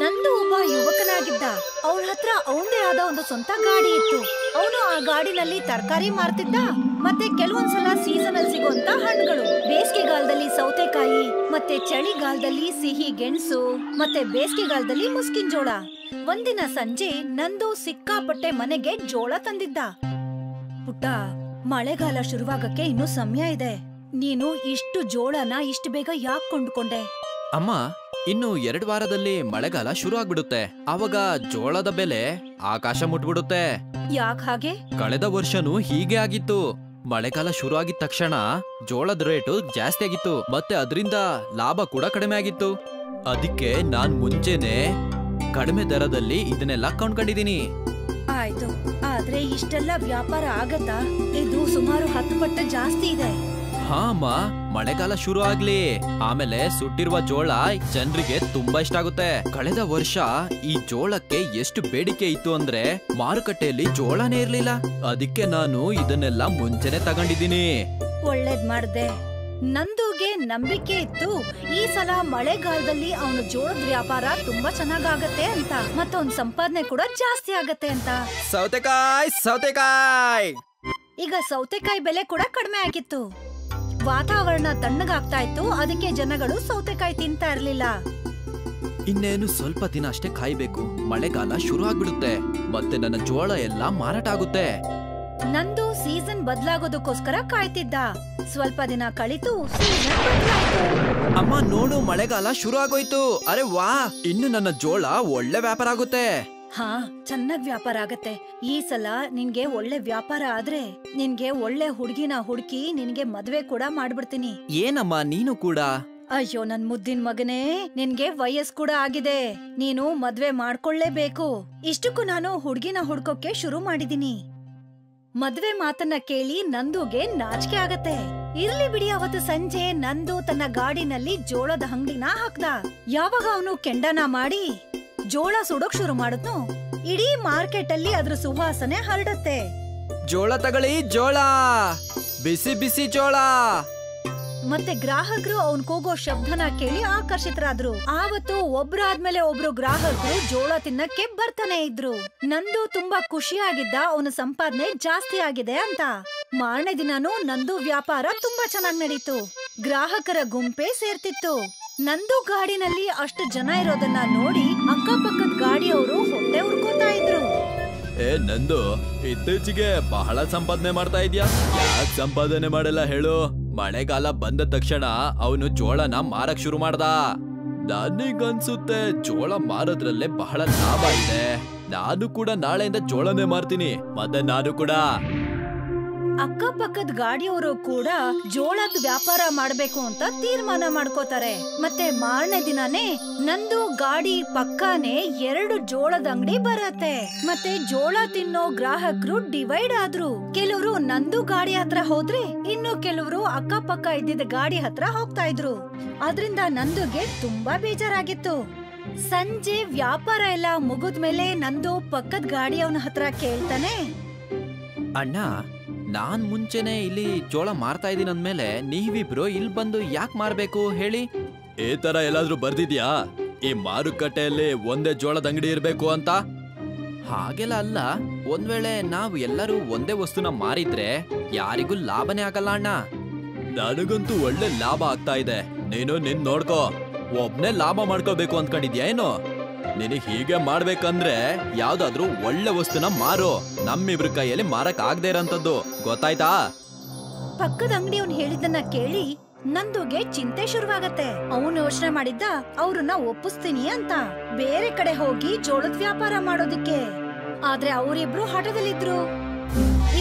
ನಂದು ಒಬ್ಬ ಯುವಕನಾಗಿದ್ದ. ಅವನ ಹತ್ರ ಅವನದೇ ಆದ ಒಂದು ಸ್ವಂತ ಗಾಡಿ ಇತ್ತು. ಅವನು ಆ ಗಾಡಿನಲ್ಲಿ ತರಕಾರಿ ಮಾರ್ತಿದ್ದ. ಮತ್ತೆ ಕೆಲವೊಂದ್ಸಲ ಸೀಸನಲ್ ಸಿಗುವಂತ ಹಣ್ಣುಗಳು, ಬೇಸಿಗೆಗಾಲದಲ್ಲಿ ಸೌತೆಕಾಯಿ, ಮತ್ತೆ ಚಳಿಗಾಲದಲ್ಲಿ ಸಿಹಿ ಗೆಣಸು, ಮತ್ತೆ ಬೇಸಿಗೆಗಾಲದಲ್ಲಿ ಮುಸ್ಕಿನ್ ಜೋಳ. ಒಂದಿನ ಸಂಜೆ ನಂದು ಸಿಕ್ಕಾಪಟ್ಟೆ ಮನೆಗೆ ಜೋಳ ತಂದಿದ್ದ. ಪುಟ್ಟ, ಮಳೆಗಾಲ ಶುರುವಾಗಕ್ಕೆ ಇನ್ನು ಸಮಯ ಇದೆ. ನೀನು ಇಷ್ಟು ಜೋಳನ ಇಷ್ಟು ಬೇಗ ಯಾಕೆ ಕೊಂಡ್ಕೊಂಡೆ? ಅಮ್ಮ, ಇನ್ನು 2 ವಾರದಲ್ಲಿ ಮಳೆಗಾಲ ಶುರು ಆಗ್ಬಿಡುತ್ತೆ. ಅವಾಗ ಜೋಳದ ಬೆಲೆ ಆಕಾಶ ಮುಟ್ಬಿಡುತ್ತೆ. ಯಾಕೆ ಹಾಗೆ? ಕಳೆದ ವರ್ಷನೂ ಹೀಗೆ ಆಗಿತ್ತು. ಮಳೆಗಾಲ ಶುರು ಆಗಿದ ತಕ್ಷಣ ಜೋಳದ ರೇಟು ಜಾಸ್ತಿ ಆಗಿತ್ತು, ಮತ್ತೆ ಅದರಿಂದ ಲಾಭ ಕೂಡ ಕಡಿಮೆ ಆಗಿತ್ತು. ಅದಕ್ಕೆ ನಾನ್ ಮುಂಚೆನೆ ಕಡಿಮೆ ದರದಲ್ಲಿ ಇದನ್ನೆಲ್ಲ ಕೊಂಡ್ಕೊಂಡಿದೀನಿ. ಆಯ್ತು, ಆದ್ರೆ ಇಷ್ಟೆಲ್ಲ ವ್ಯಾಪಾರ ಆಗತ್ತಾ? ಇದು ಸುಮಾರು 10 ಪಟ್ಟು ಜಾಸ್ತಿ ಇದೆ. ಹಾ ಅಮ್ಮ, ಮಳೆಗಾಲ ಶುರು ಆಗ್ಲಿ, ಆಮೇಲೆ ಸುಟ್ಟಿರುವ ಜೋಳ ಜನರಿಗೆ ತುಂಬಾ ಇಷ್ಟ ಆಗುತ್ತೆ. ಕಳೆದ ವರ್ಷ ಈ ಜೋಳಕ್ಕೆ ಎಷ್ಟು ಬೇಡಿಕೆ ಇತ್ತು ಅಂದ್ರೆ ಮಾರುಕಟ್ಟೆಯಲ್ಲಿ ಜೋಳನೇ ಇರ್ಲಿಲ್ಲ. ಅದಕ್ಕೆ ನಾನು ಇದನ್ನೆಲ್ಲ ಮುಂಚೆನೆ ತಗೊಂಡಿದ್ದೀನಿ. ಒಳ್ಳೇದ್ ಮಾಡ್ದೆ. ನಂದುಗೆ ನಂಬಿಕೆ ಇತ್ತು ಈ ಸಲ ಮಳೆಗಾಲದಲ್ಲಿ ಅವನು ಜೋಳದ ವ್ಯಾಪಾರ ತುಂಬಾ ಚೆನ್ನಾಗತ್ತೆ ಅಂತ, ಮತ್ತವನ್ ಸಂಪಾದನೆ ಕೂಡ ಜಾಸ್ತಿ ಆಗತ್ತೆ ಅಂತ. ಸೌತೆಕಾಯಿ ಈಗ ಸೌತೆಕಾಯಿ ಬೆಲೆ ಕೂಡ ಕಡಿಮೆ ಆಗಿತ್ತು. ವಾತಾವರಣ ತಣ್ಣಗಾಗ್ತಾ ಇತ್ತು, ಅದಕ್ಕೆ ಜನಗಳು ಸೌತೆಕಾಯಿ ತಿಂತಾ ಇರ್ಲಿಲ್ಲ. ಇನ್ನೇನು ಸ್ವಲ್ಪ ದಿನ ಅಷ್ಟೇ ಕಾಯ್ಬೇಕು, ಮಳೆಗಾಲ ಶುರು ಆಗ್ಬಿಡುತ್ತೆ, ಮತ್ತೆ ನನ್ನ ಜೋಳ ಎಲ್ಲ ಮಾರಾಟ ಆಗುತ್ತೆ. ನಂದು ಸೀಸನ್ ಬದಲಾಗೋದಕ್ಕೋಸ್ಕರ ಕಾಯ್ತಿದ್ದ. ಸ್ವಲ್ಪ ದಿನ ಕಳಿತು ಸೀಸನ್ ಬದಲಾಯ್ತು. ಅಮ್ಮ ನೋಡು, ಮಳೆಗಾಲ ಶುರು ಆಗೋಯ್ತು. ಅರೆ ವಾ, ಇನ್ನು ನನ್ನ ಜೋಳ ಒಳ್ಳೆ ವ್ಯಾಪಾರ ಆಗುತ್ತೆ. ಹಾ, ಚೆನ್ನಾಗ್ ವ್ಯಾಪಾರ ಆಗತ್ತೆ. ಈ ಸಲ ನಿನ್ಗೆ ಒಳ್ಳೆ ವ್ಯಾಪಾರ ಆದ್ರೆ ನಿನ್ಗೆ ಒಳ್ಳೆ ಹುಡ್ಗಿನ ಹುಡುಕಿ ನಿನ್ಗೆ ಮದ್ವೆ ಕೂಡ ಮಾಡ್ಬಿಡ್ತೀನಿ. ಏನಮ್ಮ ನೀನು ಕೂಡ? ಅಯ್ಯೋ ನನ್ ಮುದ್ದಿನ ಮಗನೇ, ನಿನ್ಗೆ ವಯಸ್ಸು ಕೂಡ ಆಗಿದೆ, ನೀನು ಮದ್ವೆ ಮಾಡ್ಕೊಳ್ಳೇಬೇಕು. ಇಷ್ಟಕ್ಕೂ ನಾನು ಹುಡ್ಗಿನ ಹುಡ್ಕೋಕೆ ಶುರು ಮಾಡಿದೀನಿ. ಮದ್ವೆ ಮಾತನ್ನ ಕೇಳಿ ನಂದುಗೆ ನಾಚಿಕೆ ಆಗತ್ತೆ. ಇರ್ಲಿ ಬಿಡಿ, ಅವತ್ತು ಸಂಜೆ ನಂದು ತನ್ನ ಗಾಡಿನಲ್ಲಿ ಜೋಳದ ಅಂಗಡಿನ ಹಾಕ್ದ. ಯಾವಾಗ ಅವನು ಕೆಂಡನ ಮಾಡಿ ಜೋಳ ಸುಡೋಕ್ ಶುರು ಮಾಡಿದ್ನು, ಇಡೀ ಮಾರ್ಕೆಟ್ ಅಲ್ಲಿ ಅದ್ರ ಸುವಾಸನೆ ಹರಡತ್ತೆ. ಜೋಳ ತಗೊಳ್ಳಿ, ಜೋಳ, ಬಿಸಿ ಬಿಸಿ ಜೋಳ. ಮತ್ತೆ ಗ್ರಾಹಕರು ಅವನ್ ಕೂಗೋ ಶಬ್ದನ ಕೇಳಿ ಆಕರ್ಷಿತರಾದ್ರು. ಆವತ್ತು ಒಬ್ರಾದ್ಮೇಲೆ ಒಬ್ರು ಗ್ರಾಹಕರು ಜೋಳ ತಿನ್ನಕ್ಕೆ ಬರ್ತಾನೆ ಇದ್ರು. ನಂದು ತುಂಬಾ ಖುಷಿಯಾಗಿದ್ದ, ಅವನ ಸಂಪಾದನೆ ಜಾಸ್ತಿ ಆಗಿದೆ ಅಂತ. ಮಾರನೇ ದಿನಾನು ನಂದು ವ್ಯಾಪಾರ ತುಂಬಾ ಚೆನ್ನಾಗ್ ನಡೀತು. ಗ್ರಾಹಕರ ಗುಂಪೇ ಸೇರ್ತಿತ್ತು. ನಂದು ಗಾಡಿನಲ್ಲಿ ಅಷ್ಟು ಜನ ಇರೋದನ್ನ ನೋಡಿ ಅಕ್ಕಪಕ್ಕದ ಗಾಡಿಯವರು ಹೊಟ್ಟೆ ಉರ್ಕೋತಾ ಇದ್ರು. ಏ ನಂದು, ಇತ್ತೀಚೆಗೆ ಬಹಳ ಸಂಪಾದನೆ ಮಾಡ್ತಾ ಇದ್ಯಾ? ಯಾಕೆ ಸಂಪಾದನೆ ಮಾಡಲ್ಲ ಹೇಳು? ಮಳೆಗಾಲ ಬಂದ ತಕ್ಷಣ ಅವನು ಜೋಳನ ಮಾರಕ್ ಶುರು ಮಾಡ್ದ. ನನಗನ್ಸುತ್ತೆ ಜೋಳ ಮಾರೋದ್ರಲ್ಲೇ ಬಹಳ ಲಾಭ ಇದೆ. ನಾನು ಕೂಡ ನಾಳೆಯಿಂದ ಜೋಳನೇ ಮಾರ್ತೀನಿ. ಮತ್ತೆ ನಾನು ಕೂಡ. ಅಕ್ಕಪಕ್ಕದ ಗಾಡಿಯವರು ಕೂಡ ಜೋಳದ ವ್ಯಾಪಾರ ಮಾಡ್ಬೇಕು ಅಂತ ತೀರ್ಮಾನ ಮಾಡ್ಕೋತಾರೆ. ಮತ್ತೆ ಮಾರನೇ ದಿನಾನೇ ನಂದು ಗಾಡಿ ಪಕ್ಕಾನೆ 2 ಜೋಳದ ಅಂಗಡಿ ಬರತ್ತೆ. ಮತ್ತೆ ಜೋಳ ತಿನ್ನೋ ಗ್ರಾಹಕರು ಡಿವೈಡ್ ಆದ್ರು. ಕೆಲವರು ನಂದು ಗಾಡಿ ಹತ್ರ ಹೋದ್ರೆ, ಇನ್ನು ಕೆಲವರು ಅಕ್ಕಪಕ್ಕ ಇದ್ದಿದ್ದ ಗಾಡಿ ಹತ್ರ ಹೋಗ್ತಾ ಇದ್ರು. ಅದ್ರಿಂದ ನಂದುಗೆ ತುಂಬಾ ಬೇಜಾರಾಗಿತ್ತು. ಸಂಜೆ ವ್ಯಾಪಾರ ಎಲ್ಲ ಮುಗಿದ್ಮೇಲೆ ನಂದು ಪಕ್ಕದ ಗಾಡಿಯವನ ಹತ್ರ ಕೇಳ್ತಾನೆ, ಅಣ್ಣ, ನಾನ್ ಮುಂಚೆನೆ ಇಲ್ಲಿ ಜೋಳ ಮಾರ್ತಾ ಇದೀನಿ ಅಂದ್ಮೇಲೆ ನೀವಿಬ್ರು ಇಲ್ಲಿ ಬಂದು ಯಾಕೆ ಮಾರ್ಬೇಕು ಹೇಳಿ? ಈ ತರ ಎಲ್ಲಾದ್ರೂ ಬರ್ದಿದ್ಯಾ ಈ ಮಾರುಕಟ್ಟೆಯಲ್ಲಿ ಒಂದೇ ಜೋಳದ ಅಂಗಡಿ ಇರ್ಬೇಕು ಅಂತ? ಹಾಗೆಲ್ಲ ಅಲ್ಲ. ಒಂದ್ ವೇಳೆ ನಾವು ಎಲ್ಲರೂ ಒಂದೇ ವಸ್ತುನ ಮಾರಿದ್ರೆ ಯಾರಿಗೂ ಲಾಭನೇ ಆಗಲ್ಲ ಅಣ್ಣ. ನನಗಂತೂ ಒಳ್ಳೆ ಲಾಭ ಆಗ್ತಾ ಇದೆ. ನೀನು ನಿನ್ ನೋಡ್ಕೋ. ಒಬ್ನೇ ಲಾಭ ಮಾಡ್ಕೋಬೇಕು ಅಂದ್ಕೊಂಡಿದ್ಯಾ ಏನು? ನಿನಗ್ ಹೀಗೆ ಮಾಡ್ಬೇಕಂದ್ರೆ ಯಾವ್ದಾದ್ರೂ ಒಳ್ಳೆ ವಸ್ತುನ ಮಾರು. ನಮ್ಮಿಬ್ರ ಕೈಯಲ್ಲಿ ಮಾರಕ್ ಆಗದೆ ಇರೋಂಥದ್ದು, ಗೊತ್ತಾಯ್ತಾ? ಪಕ್ಕದ ಅಂಗಡಿಯವನ್ ಹೇಳಿದ್ದನ್ನ ಕೇಳಿ ನಂದುಗೆ ಚಿಂತೆ ಶುರುವಾಗತ್ತೆ. ಅವನು ಯೋಚನೆ ಮಾಡಿದ್ದ ಅವ್ರನ್ನ ಒಪ್ಪಿಸ್ತೀನಿ ಅಂತ, ಬೇರೆ ಕಡೆ ಹೋಗಿ ಜೋಳದ ವ್ಯಾಪಾರ ಮಾಡೋದಿಕ್ಕೆ. ಆದ್ರೆ ಅವರಿಬ್ರು ಹಠದಲ್ಲಿದ್ರು.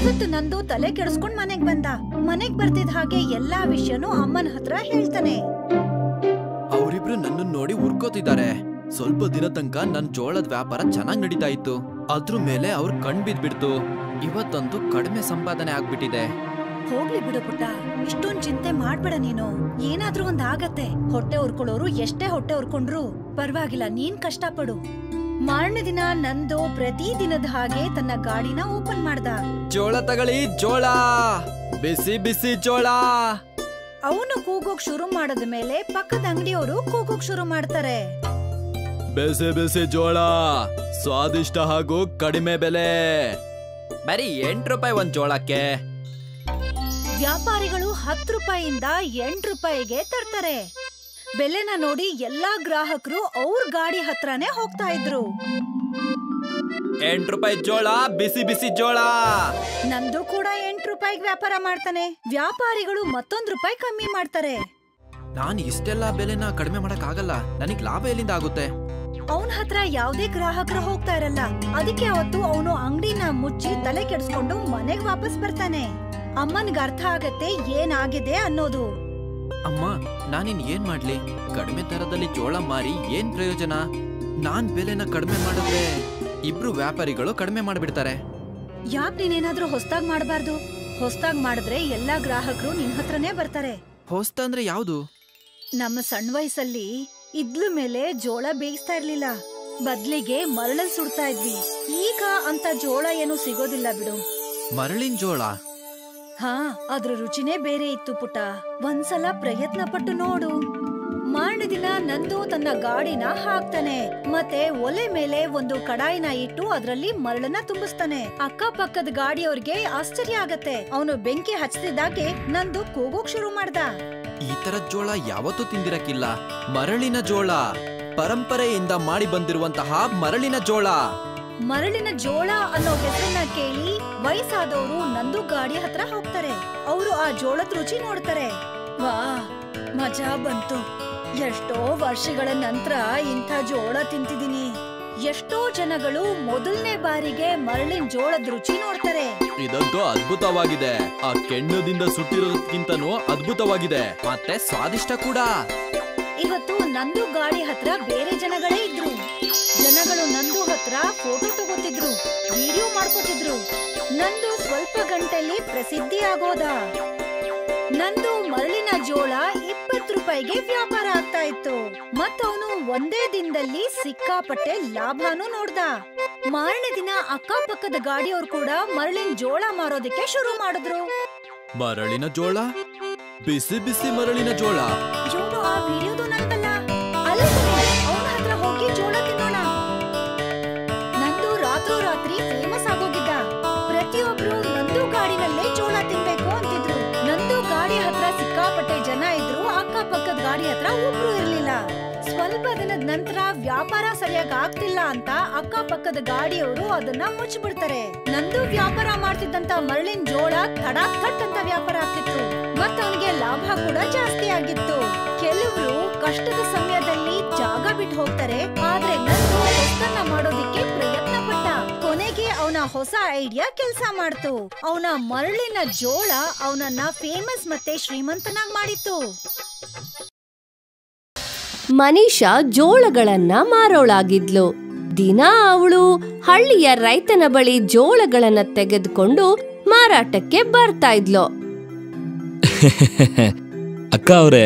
ಇವತ್ತು ನಂದು ತಲೆ ಕೆಡಿಸ್ಕೊಂಡ್ ಮನೆಗ್ ಬಂದ. ಮನೆಗ್ ಬರ್ತಿದ್ ಹಾಗೆ ಎಲ್ಲಾ ವಿಷಯನೂ ಅಮ್ಮನ ಹತ್ರ ಹೇಳ್ತಾನೆ. ಅವರಿಬ್ರು ನನ್ನನ್ನು ನೋಡಿ ಉರ್ಕೋತಿದ್ದಾರೆ. ಸ್ವಲ್ಪ ದಿನ ತನಕ ನನ್ ಜೋಳದ ವ್ಯಾಪಾರ ಚೆನ್ನಾಗ್ ನಡೀತಾ ಇತ್ತು. ಅದ್ರ ಮೇಲೆ ಅವ್ರ ಕಣ್ ಬಿದ್ಬಿಡ್ತು. ಇವತ್ತಂತೂ ಕಡಿಮೆ ಸಂಪಾದನೆ ಆಗ್ಬಿಟ್ಟಿದೆ. ಹೋಗ್ಲಿ ಬಿಡು ಪುಟ್ಟ, ಇಷ್ಟೊಂದ್ ಚಿಂತೆ ಮಾಡ್ಬೇಡ ನೀನು. ಏನಾದ್ರೂ ಒಂದ್ ಆಗತ್ತೆ. ಹೊಟ್ಟೆ ಉರ್ಕೊಳ್ಳೋರು ಎಷ್ಟೇ ಹೊಟ್ಟೆ ಉರ್ಕೊಂಡ್ರು ಪರವಾಗಿಲ್ಲ, ನೀನ್ ಕಷ್ಟಪಡು. ಮಾರನೇ ದಿನ ನಂದು ಪ್ರತಿ ದಿನದ ಹಾಗೆ ತನ್ನ ಗಾಡಿನ ಓಪನ್ ಮಾಡ್ದ. ಜೋಳ ತಗೊಳ್ಳಿ, ಜೋಳ, ಬಿಸಿ ಬಿಸಿ ಜೋಳ. ಅವನು ಕೂಗೋಕ್ ಶುರು ಮಾಡದ ಮೇಲೆ ಪಕ್ಕದ ಅಂಗಡಿಯವರು ಕೂಗೋಕ್ ಶುರು ಮಾಡ್ತಾರೆ. ಬಿಸಿ ಬಿಸಿ ಜೋಳ, ಸ್ವಾದಿಷ್ಟ ಹಾಗೂ ಕಡಿಮೆ ಬೆಲೆ. ಬರೀ 8 ರೂಪಾಯಿ ಒಂದ್ ಜೋಳಕ್ಕೆ. ವ್ಯಾಪಾರಿಗಳು 10 ರೂಪಾಯಿಯಿಂದ 8 ರೂಪಾಯಿಗೆ ತರ್ತಾರೆ. ಬೆಲೆನ ನೋಡಿ ಎಲ್ಲಾ ಗ್ರಾಹಕರು ಅವ್ರ ಗಾಡಿ ಹತ್ರನೇ ಹೋಗ್ತಾ ಇದ್ರು. 8 ರೂಪಾಯಿ ಜೋಳ, ಬಿಸಿ ಬಿಸಿ ಜೋಳ. ನಂದು ಕೂಡ 8 ರೂಪಾಯಿಗೆ ವ್ಯಾಪಾರ ಮಾಡ್ತಾನೆ. ವ್ಯಾಪಾರಿಗಳು ಮತ್ತೊಂದು ರೂಪಾಯಿ ಕಮ್ಮಿ ಮಾಡ್ತಾರೆ. ನಾನು ಇಷ್ಟೆಲ್ಲ ಬೆಲೆನ ಕಡಿಮೆ ಮಾಡಕ್ ಆಗಲ್ಲ, ನನಗ್ ಲಾಭ ಎಲ್ಲಿಂದ ಆಗುತ್ತೆ? ಅವನ ಹತ್ರ ಯಾವ್ದೇ ಗ್ರಾಹಕರು ಹೋಗ್ತಾ ಇರಲ್ಲ. ಅದಕ್ಕೆ ಅವತ್ತು ಅವನು ಅಂಗಡಿನ ಮುಚ್ಚಿ ತಲೆ ಕೆಡಿಸ್ಕೊಂಡು ಮನೆಗ್ ವಾಪಸ್ ಬರ್ತಾನೆ. ಅಮ್ಮನ್ಗೆ ಅರ್ಥ ಆಗತ್ತೆ ಏನಾಗಿದೆ ಅನ್ನೋದು. ಅಮ್ಮ, ನಾನಿನ್ ಏನ್ ಮಾಡ್ಲಿ? ಕಡಿಮೆ ದರದಲ್ಲಿ ಜೋಳ ಮಾರಿ ಏನ್ ಪ್ರಯೋಜನ? ನಾನ್ ಬೆಲೆನ ಕಡಿಮೆ ಮಾಡಿದ್ರೆ ಇಬ್ರು ವ್ಯಾಪಾರಿಗಳು ಕಡಿಮೆ ಮಾಡ್ಬಿಡ್ತಾರೆ. ಯಾಕ್ ನೀನೇನಾದ್ರೂ ಹೊಸ್ದಾಗ್ ಮಾಡಬಾರ್ದು? ಹೊಸ್ದಾಗ್ ಮಾಡಿದ್ರೆ ಎಲ್ಲಾ ಗ್ರಾಹಕರು ನಿನ್ ಹತ್ರನೇ ಬರ್ತಾರೆ. ಹೊಸ್ತ ಅಂದ್ರೆ ಯಾವ್ದು? ನಮ್ಮ ಸಣ್ಣ ವಯಸ್ಸಲ್ಲಿ ಇದ್ಲು ಮೇಲೆ ಜೋಳ ಬೇಯಿಸ್ತಾ ಇರ್ಲಿಲ್ಲ, ಬದ್ಲಿಗೆ ಮರಳಲ್ ಸುಡ್ತಾ ಇದ್ವಿ. ಈಗ ಅಂತ ಜೋಳ ಏನು ಸಿಗೋದಿಲ್ಲ ಬಿಡು. ಮರಳಿನ ಜೋಳ? ಹಾ, ಅದ್ರ ರುಚಿನೇ ಬೇರೆ ಇತ್ತು ಪುಟ್ಟ. ಒಂದ್ಸಲ ಪ್ರಯತ್ನ ಪಟ್ಟು ನೋಡು. ಮಾರನೇ ದಿನ ನಂದು ತನ್ನ ಗಾಡಿನ ಹಾಕ್ತಾನೆ, ಮತ್ತೆ ಒಲೆ ಮೇಲೆ ಒಂದು ಕಡಾಯಿನ ಇಟ್ಟು ಅದ್ರಲ್ಲಿ ಮರಳನ್ನ ತುಂಬಿಸ್ತಾನೆ. ಅಕ್ಕಪಕ್ಕದ ಗಾಡಿಯವ್ರಿಗೆ ಆಶ್ಚರ್ಯ ಆಗತ್ತೆ. ಅವನು ಬೆಂಕಿ ಹಚ್ಚದಿದ್ದಾಗೆ ನಂದು ಕೂಗೋಕ್ ಶುರು ಮಾಡ್ದ. ಈ ತರದ್ ಜೋಳ ಯಾವತ್ತೂ ತಿಂದಿರಕ್ಕಿಲ್ಲ. ಮರಳಿನ ಜೋಳ, ಪರಂಪರೆಯಿಂದ ಮಾಡಿ ಬಂದಿರುವಂತಹ ಮರಳಿನ ಜೋಳ. ಮರಳಿನ ಜೋಳ ಅನ್ನೋ ಹೆಸರನ್ನ ಕೇಳಿ ವಯಸ್ಸಾದವರು ನಂದು ಗಾಡಿ ಹತ್ರ ಹೋಗ್ತಾರೆ. ಅವರು ಆ ಜೋಳದ ರುಚಿ ನೋಡ್ತಾರೆ. ವಾ, ಮಜಾ ಬಂತು. ಎಷ್ಟೋ ವರ್ಷಗಳ ನಂತರ ಇಂಥ ಜೋಳ ತಿಂತಿದೀನಿ. ಎಷ್ಟೋ ಜನಗಳು ಮೊದಲನೇ ಬಾರಿಗೆ ಮರಳಿನ ಜೋಳದ ರುಚಿ ನೋಡ್ತಾರೆ. ಇದಂತೂ ಅದ್ಭುತವಾಗಿದೆ. ಆ ಕೆಣ್ಣದಿಂದ ಸುಟ್ಟಿರೋದಕ್ಕಿಂತನೂ ಅದ್ಭುತವಾಗಿದೆ, ಮತ್ತೆ ಸ್ವಾದಿಷ್ಟ ಕೂಡ. ಇವತ್ತು ನಂದು ಗಾಡಿ ಹತ್ರ ಬೇರೆ ಜನಗಳೇ ಇದ್ರು. ಜನಗಳು ನಂದು ಹತ್ರ ಫೋಟೋ ತಗೋತಿದ್ರು, ವಿಡಿಯೋ ಮಾಡ್ಕೋತಿದ್ರು. ನಂದು ಸ್ವಲ್ಪ ಗಂಟೆಯಲ್ಲಿ ಪ್ರಸಿದ್ಧಿ ಆಗೋದ. ನಂದು ಮರಳಿನ ಜೋಳ 20 ರೂಪಾಯಿಗೆ ವ್ಯಾಪಾರ ಆಗ್ತಾ ಇತ್ತು. ಮತ್ತವನು ಒಂದೇ ದಿನದಲ್ಲಿ ಸಿಕ್ಕಾಪಟ್ಟೆ ಲಾಭನೂ ನೋಡ್ದ. ಮಾರನೇ ದಿನ ಅಕ್ಕಪಕ್ಕದ ಗಾಡಿಯವ್ರು ಕೂಡ ಮರಳಿನ ಜೋಳ ಮಾರೋದಕ್ಕೆ ಶುರು ಮಾಡಿದ್ರು. ಮರಳಿನ ಜೋಳ, ಬಿಸಿ ಬಿಸಿ ಮರಳಿನ ಜೋಳ. ಇವನು ಆ ವಿಡಿಯೋದು ನಂದಲ್ಲ, ಅಲ್ಲ ಅವನ ಹತ್ರ ಹೋಗಿ ಜೋಳ ತಿನ್ನೋಣ. ನಂದು ರಾತ್ರೋರಾತ್ರಿ ಫೇಮಸ್ ಆಗೋಗಿದ್ದ. ಪ್ರತಿಯೊಬ್ರು ನಂದು ಗಾಡಿನಲ್ಲೇ ಜೋಳ ತಿನ್ಬೇಕು ಅಂತಿದ್ರು. ನಂದು ಗಾಡಿ ಹತ್ರ ಸಿಕ್ಕಾಪಟ್ಟೆ ಜನ ಇದ್ರು, ಅಕ್ಕಪಕ್ಕದ ಗಾಡಿ ಹತ್ರ ಒಬ್ರು ಇರ್ಲಿಲ್ಲ. ಸ್ವಲ್ಪ ದಿನದ ನಂತರ ವ್ಯಾಪಾರ ಸರಿಯಾಗಿ ಆಗ್ತಿಲ್ಲ ಅಂತ ಅಕ್ಕಪಕ್ಕದ ಗಾಡಿಯವರು ಅದನ್ನ ಮುಚ್ಚಿಬಿಡ್ತಾರೆ. ನಂದು ವ್ಯಾಪಾರ ಮಾಡ್ತಿದ್ದಂತ ಮರಳಿನ ಜೋಳ ಥಟ್ ಅಂತ ವ್ಯಾಪಾರ ಆಗ್ತಿತ್ತು, ಮತ್ತ ಅವನಿಗೆ ಲಾಭ ಕೂಡ ಜಾಸ್ತಿ ಆಗಿತ್ತು. ಕೆಲವರು ಕಷ್ಟದ ಸಮಯದಲ್ಲಿ ಜಾಗ ಬಿಟ್ಟು ಹೋಗ್ತಾರೆ, ಆದ್ರೆ ನಂದು ಹೊಸದನ್ನ ಮಾಡೋದಿಕ್ಕೆ ಪ್ರಯತ್ನ ಪಟ್ಟ. ಕೊನೆಗೆ ಅವನ ಹೊಸ ಐಡಿಯಾ ಕೆಲ್ಸ ಮಾಡ್ತು. ಅವನ ಮರಳಿನ ಜೋಳ ಅವನನ್ನ ಫೇಮಸ್ ಮತ್ತೆ ಶ್ರೀಮಂತನಾಗ್ ಮಾಡಿತ್ತು. ಮನೀಷಾ ಜೋಳಗಳನ್ನ ಮಾರೋಳಾಗಿದ್ಲು. ದಿನ ಅವಳು ಹಳ್ಳಿಯ ರೈತನ ಬಳಿ ಜೋಳಗಳನ್ನ ತೆಗೆದುಕೊಂಡು ಮಾರಾಟಕ್ಕೆ ಬರ್ತಾ ಇದ್ಲು. ಅಕ್ಕ ಅವ್ರೆ,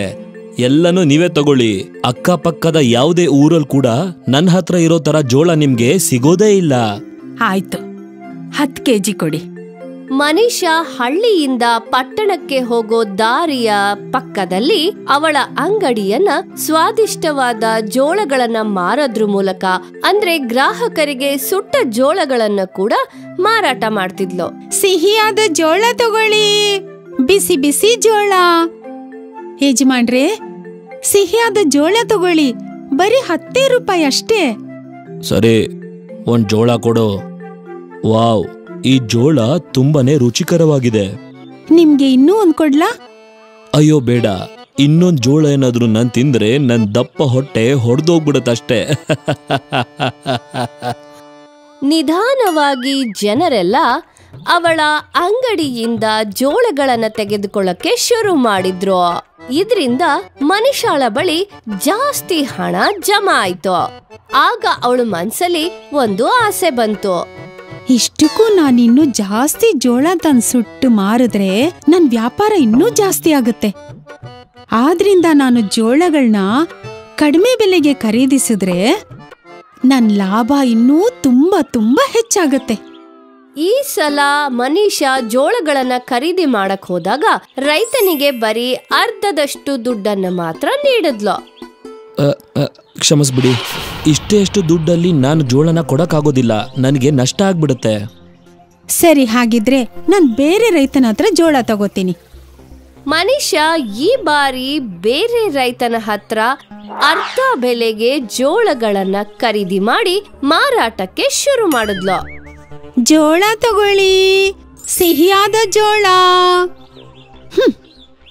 ಎಲ್ಲನೂ ನೀವೇ ತಗೊಳ್ಳಿ. ಅಕ್ಕಪಕ್ಕದ ಯಾವುದೇ ಊರಲ್ಲಿ ಕೂಡ ನನ್ನ ಹತ್ರ ಇರೋ ತರ ಜೋಳ ನಿಮ್ಗೆ ಸಿಗೋದೇ ಇಲ್ಲ. ಆಯ್ತು, 10 ಕೆಜಿ ಕೊಡಿ. ಮನೀಷಾ ಹಳ್ಳಿಯಿಂದ ಪಟ್ಟಣಕ್ಕೆ ಹೋಗೋ ದಾರಿಯ ಪಕ್ಕದಲ್ಲಿ ಅವಳ ಅಂಗಡಿಯನ್ನ ಸ್ವಾದಿಷ್ಟವಾದ ಜೋಳಗಳನ್ನ ಮಾರೋದ್ರ ಮೂಲಕ, ಅಂದ್ರೆ ಗ್ರಾಹಕರಿಗೆ ಸುಟ್ಟ ಜೋಳಗಳನ್ನ ಕೂಡ ಮಾರಾಟ ಮಾಡ್ತಿದ್ಲು. ಸಿಹಿಯಾದ ಜೋಳ ತಗೊಳ್ಳಿ, ಬಿಸಿ ಬಿಸಿ ಜೋಳ. ಯಜಮಾನ್ರೆ, ಸಿಹಿಯಾದ ಜೋಳ ತಗೊಳ್ಳಿ, ಬರೀ 10 ರೂಪಾಯಿ ಅಷ್ಟೇ. ಸರಿ, ಒಂದ್ ಜೋಳ ಕೊಡು. ವಾವ್, ಈ ಜೋಳ ತುಂಬಾನೇ ರುಚಿಕರವಾಗಿದೆ. ನಿಮ್ಗೆ ಇನ್ನೂ ಒಂದ್ ಕೊಡ್ಲಾ? ಅಯ್ಯೋ ಬೇಡ, ಇನ್ನೊಂದ್ ಜೋಳ ಏನಾದ್ರೂ ನಾನ್ ತಿಂದ್ರೆ ನನ್ ದಪ್ಪ ಹೊಟ್ಟೆ ಹೊಡೆದೋಗ್ಬಿಡತ್ತಷ್ಟೇ. ನಿಧಾನವಾಗಿ ಜನರೆಲ್ಲ ಅವಳ ಅಂಗಡಿಯಿಂದ ಜೋಳಗಳನ್ನ ತೆಗೆದುಕೊಳ್ಳಕ್ಕೆ ಶುರು ಮಾಡಿದ್ರು. ಇದರಿಂದ ಮನೀಷಾಳ ಬಳಿ ಜಾಸ್ತಿ ಹಣ ಜಮಾ ಆಯ್ತು. ಆಗ ಅವಳ ಮನ್ಸಲ್ಲಿ ಒಂದು ಆಸೆ ಬಂತು. ಇಷ್ಟಕ್ಕೂ ನಾನಿನ್ನೂ ಜಾಸ್ತಿ ಜೋಳ ತಂದು ಸುಟ್ಟು ಮಾರಿದ್ರೆ ನನ್ ವ್ಯಾಪಾರ ಇನ್ನೂ ಜಾಸ್ತಿ ಆಗುತ್ತೆ. ಆದ್ರಿಂದ ನಾನು ಜೋಳಗಳನ್ನ ಕಡಿಮೆ ಬೆಲೆಗೆ ಖರೀದಿಸಿದ್ರೆ ನನ್ ಲಾಭ ಇನ್ನೂ ತುಂಬಾ ತುಂಬಾ ಹೆಚ್ಚಾಗತ್ತೆ. ಈ ಸಲ ಮನೀಷಾ ಜೋಳಗಳನ್ನ ಖರೀದಿ ಮಾಡಕ್ ಹೋದಾಗ ರೈತನಿಗೆ ಬರೀ ಅರ್ಧದಷ್ಟು ದುಡ್ಡನ್ನ ಮಾತ್ರ ನೀಡಿದ್ಲು. ಕ್ಷಮಿಸ್ಬಿಡಿ, ಇಷ್ಟು ದುಡ್ಡಲ್ಲಿ ನಾನು ಜೋಳನ ಕೊಡಕ್ಕಾಗೋದಿಲ್ಲ, ನನಗೆ ನಷ್ಟ ಆಗ್ಬಿಡುತ್ತೆ. ಸರಿ, ಹಾಗಿದ್ರೆ ನಾನ್ ಬೇರೆ ರೈತನ ಹತ್ರ ಜೋಳ ತಗೋತೀನಿ. ಮನೀಷಾ ಈ ಬಾರಿ ಬೇರೆ ರೈತನ ಹತ್ರ ಅರ್ಧ ಬೆಲೆಗೆ ಜೋಳಗಳನ್ನ ಖರೀದಿ ಮಾಡಿ ಮಾರಾಟಕ್ಕೆ ಶುರು ಮಾಡಿದ್ಲು. ಜೋಳ ತಗೊಳ್ಳಿ, ಸಿಹಿಯಾದ ಜೋಳ.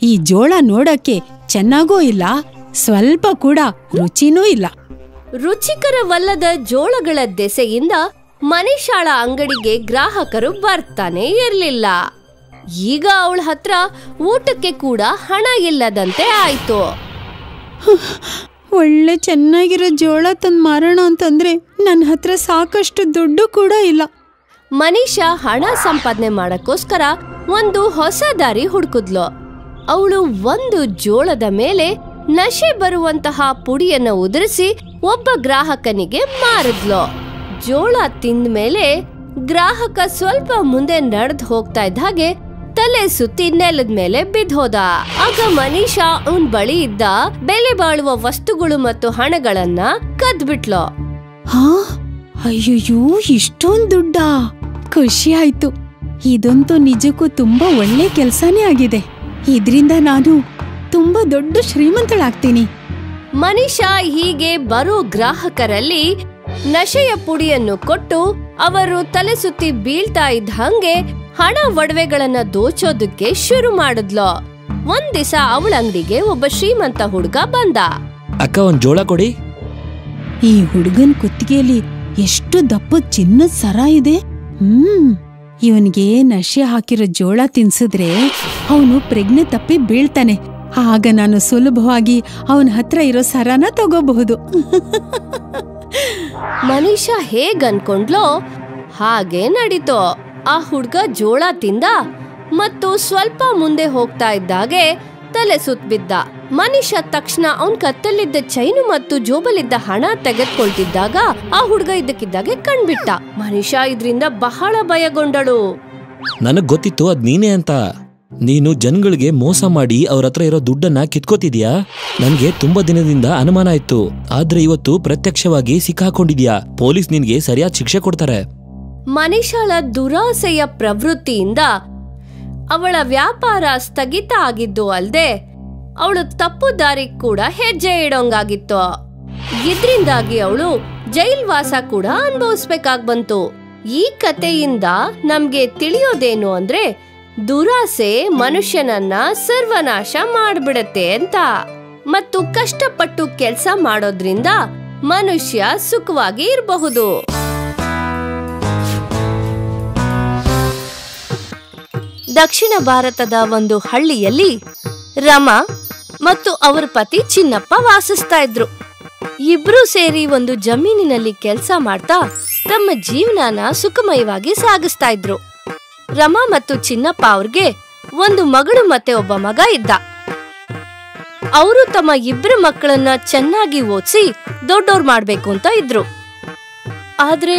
ಈ ಜೋಳ ನೋಡಕ್ಕೆ ಚೆನ್ನಾಗೂ ಇಲ್ಲ, ಸ್ವಲ್ಪ ಕೂಡ ರುಚಿನೂ ಇಲ್ಲ. ರುಚಿಕರವಲ್ಲದ ಜೋಳಗಳ ದೆಸೆಯಿಂದ ಮನೀಷಾಳ ಅಂಗಡಿಗೆ ಗ್ರಾಹಕರು ಬರ್ತಾನೆ ಇರ್ಲಿಲ್ಲ. ಈಗ ಅವಳ ಹತ್ರ ಊಟಕ್ಕೆ ಕೂಡ ಹಣ ಇಲ್ಲದಂತೆ ಆಯ್ತು. ಒಳ್ಳೆ ಚೆನ್ನಾಗಿರೋ ಜೋಳ ತಂದು ಮಾರೋಣ ಅಂತಂದ್ರೆ ನನ್ನ ಹತ್ರ ಸಾಕಷ್ಟು ದುಡ್ಡು ಕೂಡ ಇಲ್ಲ. ಮನೀಷಾ ಹಣ ಸಂಪಾದನೆ ಮಾಡಕ್ಕೋಸ್ಕರ ಒಂದು ಹೊಸ ದಾರಿ ಹುಡುಕಿದ್ಲು. ಅವಳು ಒಂದು ಜೋಳದ ಮೇಲೆ ನಶೆ ಬರುವಂತಹ ಪುಡಿಯನ್ನು ಉದುರಿಸಿ ಒಬ್ಬ ಗ್ರಾಹಕನಿಗೆ ಮಾರಿದ್ಲು. ಜೋಳ ತಿಂದ ಮೇಲೆ ಗ್ರಾಹಕ ಸ್ವಲ್ಪ ಮುಂದೆ ನಡೆದು ಹೋಗ್ತಾ ಇದ್ದ ಹಾಗೆ ತಲೆ ಸುತ್ತಿ ನೆಲದ ಮೇಲೆ ಬಿದ್ದೋದ. ಆಗ ಮನೀಷಾ ಅವನ್ ಬಳಿ ಇದ್ದ ಬೆಲೆ ಬಾಳುವ ವಸ್ತುಗಳು ಮತ್ತು ಹಣಗಳನ್ನ ಕದ್ಬಿಟ್ಲು. ಅಯ್ಯಯ್ಯೋ, ಇಷ್ಟೊಂದು ದುಡ್ಡ! ಖುಷಿ ಆಯ್ತು. ಇದಂತೂ ನಿಜಕ್ಕೂ ತುಂಬಾ ಒಳ್ಳೆ ಕೆಲ್ಸಾನೇ ಆಗಿದೆ. ಇದ್ರಿಂದ ನಾನು ತುಂಬಾ ದೊಡ್ಡ ಶ್ರೀಮಂತಳಾಗ್ತೀನಿ. ಮನೀಷಾ ಹೀಗೆ ಬರೋ ಗ್ರಾಹಕರಲ್ಲಿ ನಶೆಯ ಪುಡಿಯನ್ನು ಕೊಟ್ಟು ಅವರು ತಲೆ ಸುತ್ತಿ ಬೀಳ್ತಾ ಇದ್ದ ಹಂಗೆ ಹಣ ಒಡವೆಗಳನ್ನ ದೋಚೋದಕ್ಕೆ ಶುರು ಮಾಡಿದ್ಲು. ಒಂದ್ ದಿವಸ ಅವಳ ಅಂಗಡಿಗೆ ಒಬ್ಬ ಶ್ರೀಮಂತ ಹುಡುಗ ಬಂದ. ಅಕ್ಕ, ಒಂದ್ ಜೋಳ ಕೊಡಿ. ಈ ಹುಡುಗನ್ ಕುತ್ತಿಗೆಯಲ್ಲಿ ಎಷ್ಟು ದಪ್ಪದ ಚಿನ್ನದ ಸರ ಇದೆ. ಇವನ್ಗೆ ನಶೆ ಹಾಕಿರೋ ಜೋಳ ತಿನ್ಸಿದ್ರೆ ಅವನು ಪ್ರಜ್ಞೆ ತಪ್ಪಿ ಬೀಳ್ತಾನೆ. ಆಗ ನಾನು ಸುಲಭವಾಗಿ ಅವನ ಹತ್ರ ಇರೋ ಸರನ ತಗೋಬಹುದು. ಮನೀಷಾ ಹೇಗ್ ಅನ್ಕೊಂಡ್ಲೋ ಹಾಗೆ ನಡೀತು. ಆ ಹುಡ್ಗ ಜೋಳ ತಿಂದ ಮತ್ತು ಸ್ವಲ್ಪ ಮುಂದೆ ಹೋಗ್ತಾ ಇದ್ದಾಗೆ ತಲೆ ಸುತ್ತ ಬಿದ್ದ. ಮನೀಷಾ ತಕ್ಷಣ ಅವನ್ ಕತ್ತಲ್ಲಿದ್ದ ಚೈನು ಮತ್ತು ಜೋಬಲಿದ್ದ ಹಣ ತೆಗೆದುಕೊಳ್ತಿದ್ದಾಗ ಆ ಹುಡ್ಗ ಇದ್ದಕ್ಕಿದ್ದಾಗೆ ಕಣ್ಬಿಟ್ಟ. ಮನೀಷಾ ಇದ್ರಿಂದ ಬಹಳ ಭಯಗೊಂಡಳು. ನನಗ್ ಗೊತ್ತಿತ್ತು ಅದ್ ನೀನೇ ಅಂತ. ನೀನು ಜನಗಳಿಗೆ ಮೋಸ ಮಾಡಿ ಅವ್ರ ಹತ್ರ ಇರೋ ದುಡ್ಡನ್ನ ಕಿತ್ಕೋತಿದ್ಯಾ. ನನ್ಗೆ ತುಂಬಾ ದಿನದಿಂದ ಅನುಮಾನ ಇತ್ತು, ಆದ್ರೆ ಇವತ್ತು ಪ್ರತ್ಯಕ್ಷವಾಗಿ ಸಿಕ್ಕಾಕೊಂಡಿದ್ಯಾ. ಪೊಲೀಸ್ ನಿನ್ಗೆ ಸರಿಯಾದ ಶಿಕ್ಷೆ ಕೊಡ್ತಾರೆ. ಮನೀಷಾಳ ದುರಾಸೆಯ ಪ್ರವೃತ್ತಿಯಿಂದ ಅವಳ ವ್ಯಾಪಾರ ಸ್ಥಗಿತ ಆಗಿದ್ದು ಅಲ್ದೆ ಅವಳು ತಪ್ಪು ದಾರಿ ಕೂಡ ಹೆಜ್ಜೆ ಇಡೋಂಗಾಗಿತ್ತು. ಇದ್ರಿಂದಾಗಿ ಅವಳು ಜೈಲ್ವಾಸ ಕೂಡ ಅನುಭವಿಸ್ಬೇಕಾಗ್ ಬಂತು. ಈ ಕಥೆಯಿಂದ ನಮ್ಗೆ ತಿಳಿಯೋದೇನು ಅಂದ್ರೆ ದುರಾಸೆ ಮನುಷ್ಯನನ್ನ ಸರ್ವನಾಶ ಮಾಡ್ಬಿಡತ್ತೆ ಅಂತ. ಮತ್ತು ಕಷ್ಟಪಟ್ಟು ಕೆಲ್ಸ ಮಾಡೋದ್ರಿಂದ ಮನುಷ್ಯ ಸುಖವಾಗಿ ಇರಬಹುದು. ದಕ್ಷಿಣ ಭಾರತದ ಒಂದು ಹಳ್ಳಿಯಲ್ಲಿ ರಮಾ ಮತ್ತು ಅವರ ಪತಿ ಚಿನ್ನಪ್ಪ ವಾಸಿಸ್ತಾ ಇದ್ರು. ಇಬ್ರು ಸೇರಿ ಒಂದು ಜಮೀನಿನಲ್ಲಿ ಕೆಲಸ ಮಾಡ್ತಾ ತಮ್ಮ ಜೀವನನ ಸುಖಮಯವಾಗಿ ಸಾಗಿಸ್ತಾ ಇದ್ರು. ರಮಾ ಮತ್ತು ಚಿನ್ನಪ್ಪ ಅವ್ರಿಗೆ ಒಂದು ಮಗಳು ಮತ್ತೆ ಒಬ್ಬ ಮಗ ಇದ್ದ. ಅವರು ತಮ್ಮ ಇಬ್ಬರು ಮಕ್ಕಳನ್ನ ಚೆನ್ನಾಗಿ ಓದಿಸಿ ದೊಡ್ಡೋರ್ ಮಾಡ್ಬೇಕು ಅಂತ ಇದ್ರು. ಆದ್ರೆ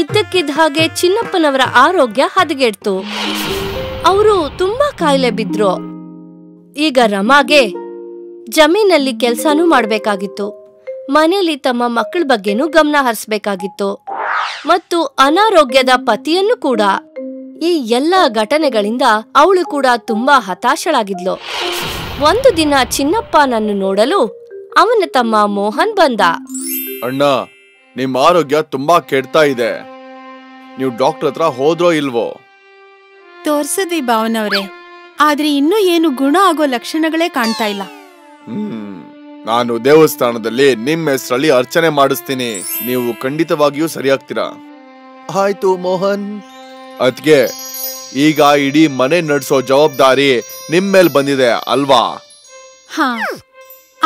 ಇದ್ದಕ್ಕಿದ್ದ ಹಾಗೆ ಚಿನ್ನಪ್ಪನವರ ಆರೋಗ್ಯ ಹದಗೆಡ್ತು. ಅವರು ತುಂಬಾ ಕಾಯಿಲೆ ಬಿದ್ರು. ಈಗ ರಮಾಗೆ ಜಮೀನಲ್ಲಿ ಕೆಲ್ಸಾನೂ ಮಾಡ್ಬೇಕಾಗಿತ್ತು, ಮನೆಯಲ್ಲಿ ತಮ್ಮ ಮಕ್ಕಳ ಬಗ್ಗೆನೂ ಗಮನ ಹರಿಸಬೇಕಾಗಿತ್ತು ಮತ್ತು ಅನಾರೋಗ್ಯದ ಪತಿಯನ್ನು ಕೂಡ. ಈ ಎಲ್ಲ ಘಟನೆಗಳಿಂದ ಅವಳು ಕೂಡ ತುಂಬಾ ಹತಾಶಳಾಗಿದ್ಲು. ಒಂದು ದಿನ ಚಿನ್ನಪ್ಪನನ್ನು ನೋಡಲು ಅವನ ತಮ್ಮ ಮೋಹನ್ ಬಂದ. ಅಣ್ಣ, ನಿಮ್ ಆರೋಗ್ಯ ತುಂಬಾ ಕೆಡ್ತಾ ಇದೆ. ನೀವು ಡಾಕ್ಟರ್ ಹತ್ರ ಹೋದ್ರೋ ಇಲ್ವೋ? ತೋರ್ಸದ್ವಿ ಭಾವನವ್ರೆ, ಆದ್ರೆ ಇನ್ನೂ ಏನು ಗುಣ ಆಗೋ ಲಕ್ಷಣಗಳೇ ಕಾಣ್ತಾ ಇಲ್ಲ. ನಾನು ದೇವಸ್ಥಾನದಲ್ಲಿ ನಿಮ್ ಹೆಸರಲ್ಲಿ ಅರ್ಚನೆ ಮಾಡಿಸ್ತೀನಿ, ನೀವು ಖಂಡಿತವಾಗಿಯೂ ಸರಿಯಾಗ್ತೀರಾ. ಆಯ್ತು ಮೋಹನ್. ಅದ್ಕೆ ಈಗ ಇಡೀ ಮನೆ ನಡ್ಸೋ ಜವಾಬ್ದಾರಿ ನಿಮ್ ಮೇಲ್ ಬಂದಿದೆ ಅಲ್ವಾ? ಹಾ,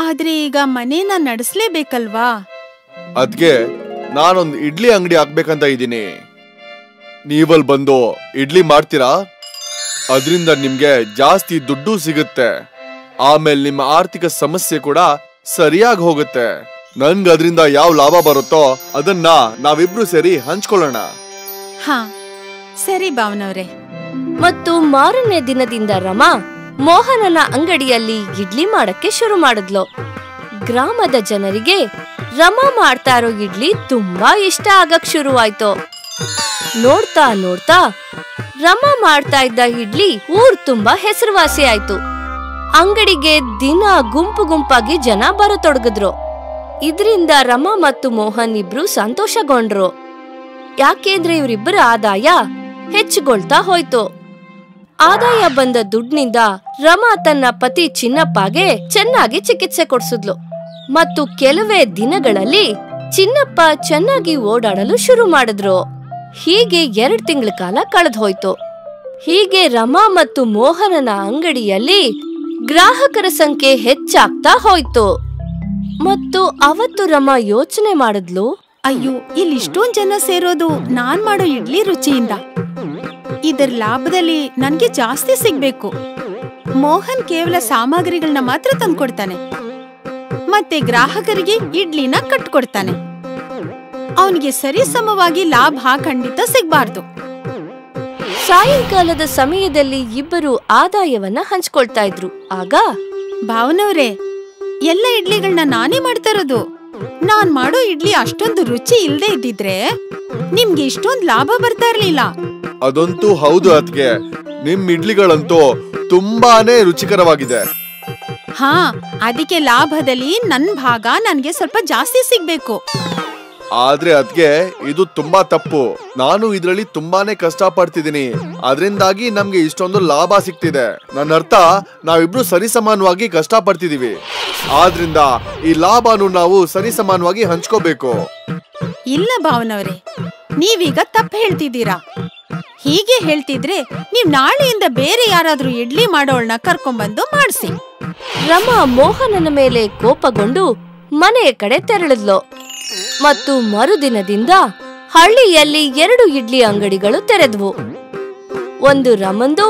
ಆದ್ರೆ ಈಗ ಮನೇನ ನಡೆಸ್ಲೇಬೇಕಲ್ವಾ? ಅದ್ಕೆ ನಾನೊಂದು ಇಡ್ಲಿ ಅಂಗಡಿ ಹಾಕ್ಬೇಕಂತ ಇದ್ದೀನಿ. ನೀವಲ್ ಬಂದು ಇಡ್ಲಿ ಮಾಡ್ತೀರಾ? ಅದರಿಂದ ನಿಮ್ಗೆ ಜಾಸ್ತಿ ದುಡ್ಡು ಸಿಗುತ್ತೆ. ಆಮೇಲೆ ನಿಮ್ಮ ಆರ್ಥಿಕ ಸಮಸ್ಯೆ ಕೂಡ ಸರಿಯಾಗಿ ಹೋಗುತ್ತೆ. ನನ್ಗೆ ಅದರಿಂದ ಯಾವ ಲಾಭ ಬರುತ್ತೋ ಅದನ್ನ ನಾವಿಬ್ರು ಸೇರಿ ಹಂಚ್ಕೊಳ್ಳೋಣ. ಹಾ ಸರಿ ಭಾವನವ್ರೆ. ಮತ್ತು ಮಾರನೇ ದಿನದಿಂದ ರಮಾ ಮೋಹನನ ಅಂಗಡಿಯಲ್ಲಿ ಇಡ್ಲಿ ಮಾಡಕ್ಕೆ ಶುರು ಮಾಡಿದ್ಲು. ಗ್ರಾಮದ ಜನರಿಗೆ ರಮಾ ಮಾಡ್ತಾ ಇರೋ ಇಡ್ಲಿ ತುಂಬಾ ಇಷ್ಟ ಆಗಕ್ ಶುರುವಾಯ್ತು. ನೋಡ್ತಾ ನೋಡ್ತಾ ರಮಾ ಮಾಡ್ತಾ ಇದ್ದ ಇಡ್ಲಿ ಊರ್ ತುಂಬಾ ಹೆಸರುವಾಸಿ ಆಯ್ತು. ಅಂಗಡಿಗೆ ದಿನ ಗುಂಪು ಗುಂಪಾಗಿ ಜನ ಬರತೊಡಗಿದ್ರು. ಇದರಿಂದ ರಮಾ ಮತ್ತು ಮೋಹನ್ ಇಬ್ರು ಸಂತೋಷಗೊಂಡ್ರು. ಯಾಕೆಂದ್ರೆ ಇವರಿಬ್ಬರ ಆದಾಯ ಹೆಚ್ಚುಗೊಳ್ತಾ ಹೋಯ್ತು. ಆದಾಯ ಬಂದ ದುಡ್ಡಿನಿಂದ ರಮಾ ತನ್ನ ಪತಿ ಚಿನ್ನಪ್ಪಗೆ ಚೆನ್ನಾಗಿ ಚಿಕಿತ್ಸೆ ಕೊಡ್ಸಿದ್ಲು. ಮತ್ತು ಕೆಲವೇ ದಿನಗಳಲ್ಲಿ ಚಿನ್ನಪ್ಪ ಚೆನ್ನಾಗಿ ಓಡಾಡಲು ಶುರು ಮಾಡಿದ್ರು. ಹೀಗೆ 2 ತಿಂಗಳ ಕಾಲ ಕಳೆದು ಹೋಯ್ತು. ಹೀಗೆ ರಮಾ ಮತ್ತು ಮೋಹನನ ಅಂಗಡಿಯಲ್ಲಿ ಗ್ರಾಹಕರ ಸಂಖ್ಯೆ ಹೆಚ್ಚಾಗ್ತಾ ಹೋಯ್ತು. ಮತ್ತು ಅವತ್ತು ರಮಾ ಯೋಚನೆ ಮಾಡಿದ್ಲು, ಅಯ್ಯೋ, ಇಲ್ಲಿ ಇಷ್ಟೊಂದ್ ಜನ ಸೇರೋದು ನಾನ್ ಮಾಡೋ ಇಡ್ಲಿ ರುಚಿಯಿಂದ. ಇದರ ಲಾಭದಲ್ಲಿ ನನ್ಗೆ ಜಾಸ್ತಿ ಸಿಗ್ಬೇಕು. ಮೋಹನ್ ಕೇವಲ ಸಾಮಗ್ರಿಗಳನ್ನ ಮಾತ್ರ ತಂದ್ಕೊಡ್ತಾನೆ, ಮತ್ತೆ ಗ್ರಾಹಕರಿಗೆ ಇಡ್ಲಿನ ಕಟ್ಕೊಡ್ತಾನೆ. ಅವನಿಗೆ ಸರಿಸಮವಾಗಿ ಲಾಭ ಖಂಡಿತ ಸಿಗ್ಬಾರ್ದು. ಸಾಯಂಕಾಲದ ಸಮಯದಲ್ಲಿ ಇಬ್ಬರು ಆದಾಯವನ್ನ ಹಂಚ್ಕೊಳ್ತಾ ಇದ್ರು. ಆಗ ಭಾವನವ್ರೆ, ಎಲ್ಲ ಇಡ್ಲಿಗಳನ್ನ ನಾನೇ ಮಾಡ್ತಾ ಇರೋದು. ನಾನ್ ಮಾಡೋ ಇಡ್ಲಿ ಅಷ್ಟೊಂದು ರುಚಿ ಇಲ್ದೇ ಇದ್ದಿದ್ರೆ ನಿಮ್ಗೆ ಇಷ್ಟೊಂದು ಲಾಭ ಬರ್ತಾ ಇರ್ಲಿಲ್ಲ. ಅದಂತೂ ಹೌದು ಅದ್ಗೆ. ನಿಮ್ ಇಡ್ಲಿಗಳಂತೂ ತುಂಬಾನೇ ರುಚಿಕರವಾಗಿದೆ. ಹಾ, ಅದಕ್ಕೆ ಲಾಭದಲ್ಲಿ ನನ್ ಭಾಗ ನನ್ಗೆ ಸ್ವಲ್ಪ ಜಾಸ್ತಿ ಸಿಗ್ಬೇಕು. ಆದ್ರೆ ಅದ್ಗೆ ಇದು ತುಂಬಾ ತಪ್ಪು. ನಾನು ಇದ್ರಲ್ಲಿ ತುಂಬಾನೇ ಕಷ್ಟ ಪಡ್ತಿದ್ದೀನಿ, ಅದರಿಂದಾಗಿ ನಮ್ಗೆ ಇಷ್ಟೊಂದು ಲಾಭ ಸಿಗ್ತಿದೆ. ನನ್ನ ಅರ್ಥ, ನಾವಿಬ್ರು ಸರಿಸಮಾನವಾಗಿ ಕಷ್ಟ ಪಡ್ತಿದೀವಿ. ಆದ್ರಿಂದ ಈ ಲಾಭನು ನಾವು ಸರಿಸಮಾನವಾಗಿ ಹಂಚ್ಕೋಬೇಕು. ಇಲ್ಲ ಭಾವನವ್ರೆ, ನೀವೀಗ ತಪ್ಪು ಹೇಳ್ತಿದ್ದೀರಾ. ಹೀಗೆ ಹೇಳ್ತಿದ್ರೆ ನೀವ್ ನಾಳೆಯಿಂದ ಬೇರೆ ಯಾರಾದ್ರೂ ಇಡ್ಲಿ ಮಾಡೋಳ್ನ ಕರ್ಕೊಂಡ್ಬಂದು ಮಾಡ್ಸಿ. ರಮಾ ಮೋಹನನ ಮೇಲೆ ಕೋಪಗೊಂಡು ಮನೆಯ ಕಡೆ ತೆರಳಿದ್ಲು. ಮತ್ತು ಮರುದಿನದಿಂದ ಹಳ್ಳಿಯಲ್ಲಿ 2 ಇಡ್ಲಿ ಅಂಗಡಿಗಳು ತೆರೆದ್ವು. ಒಂದು ರಮಂದು,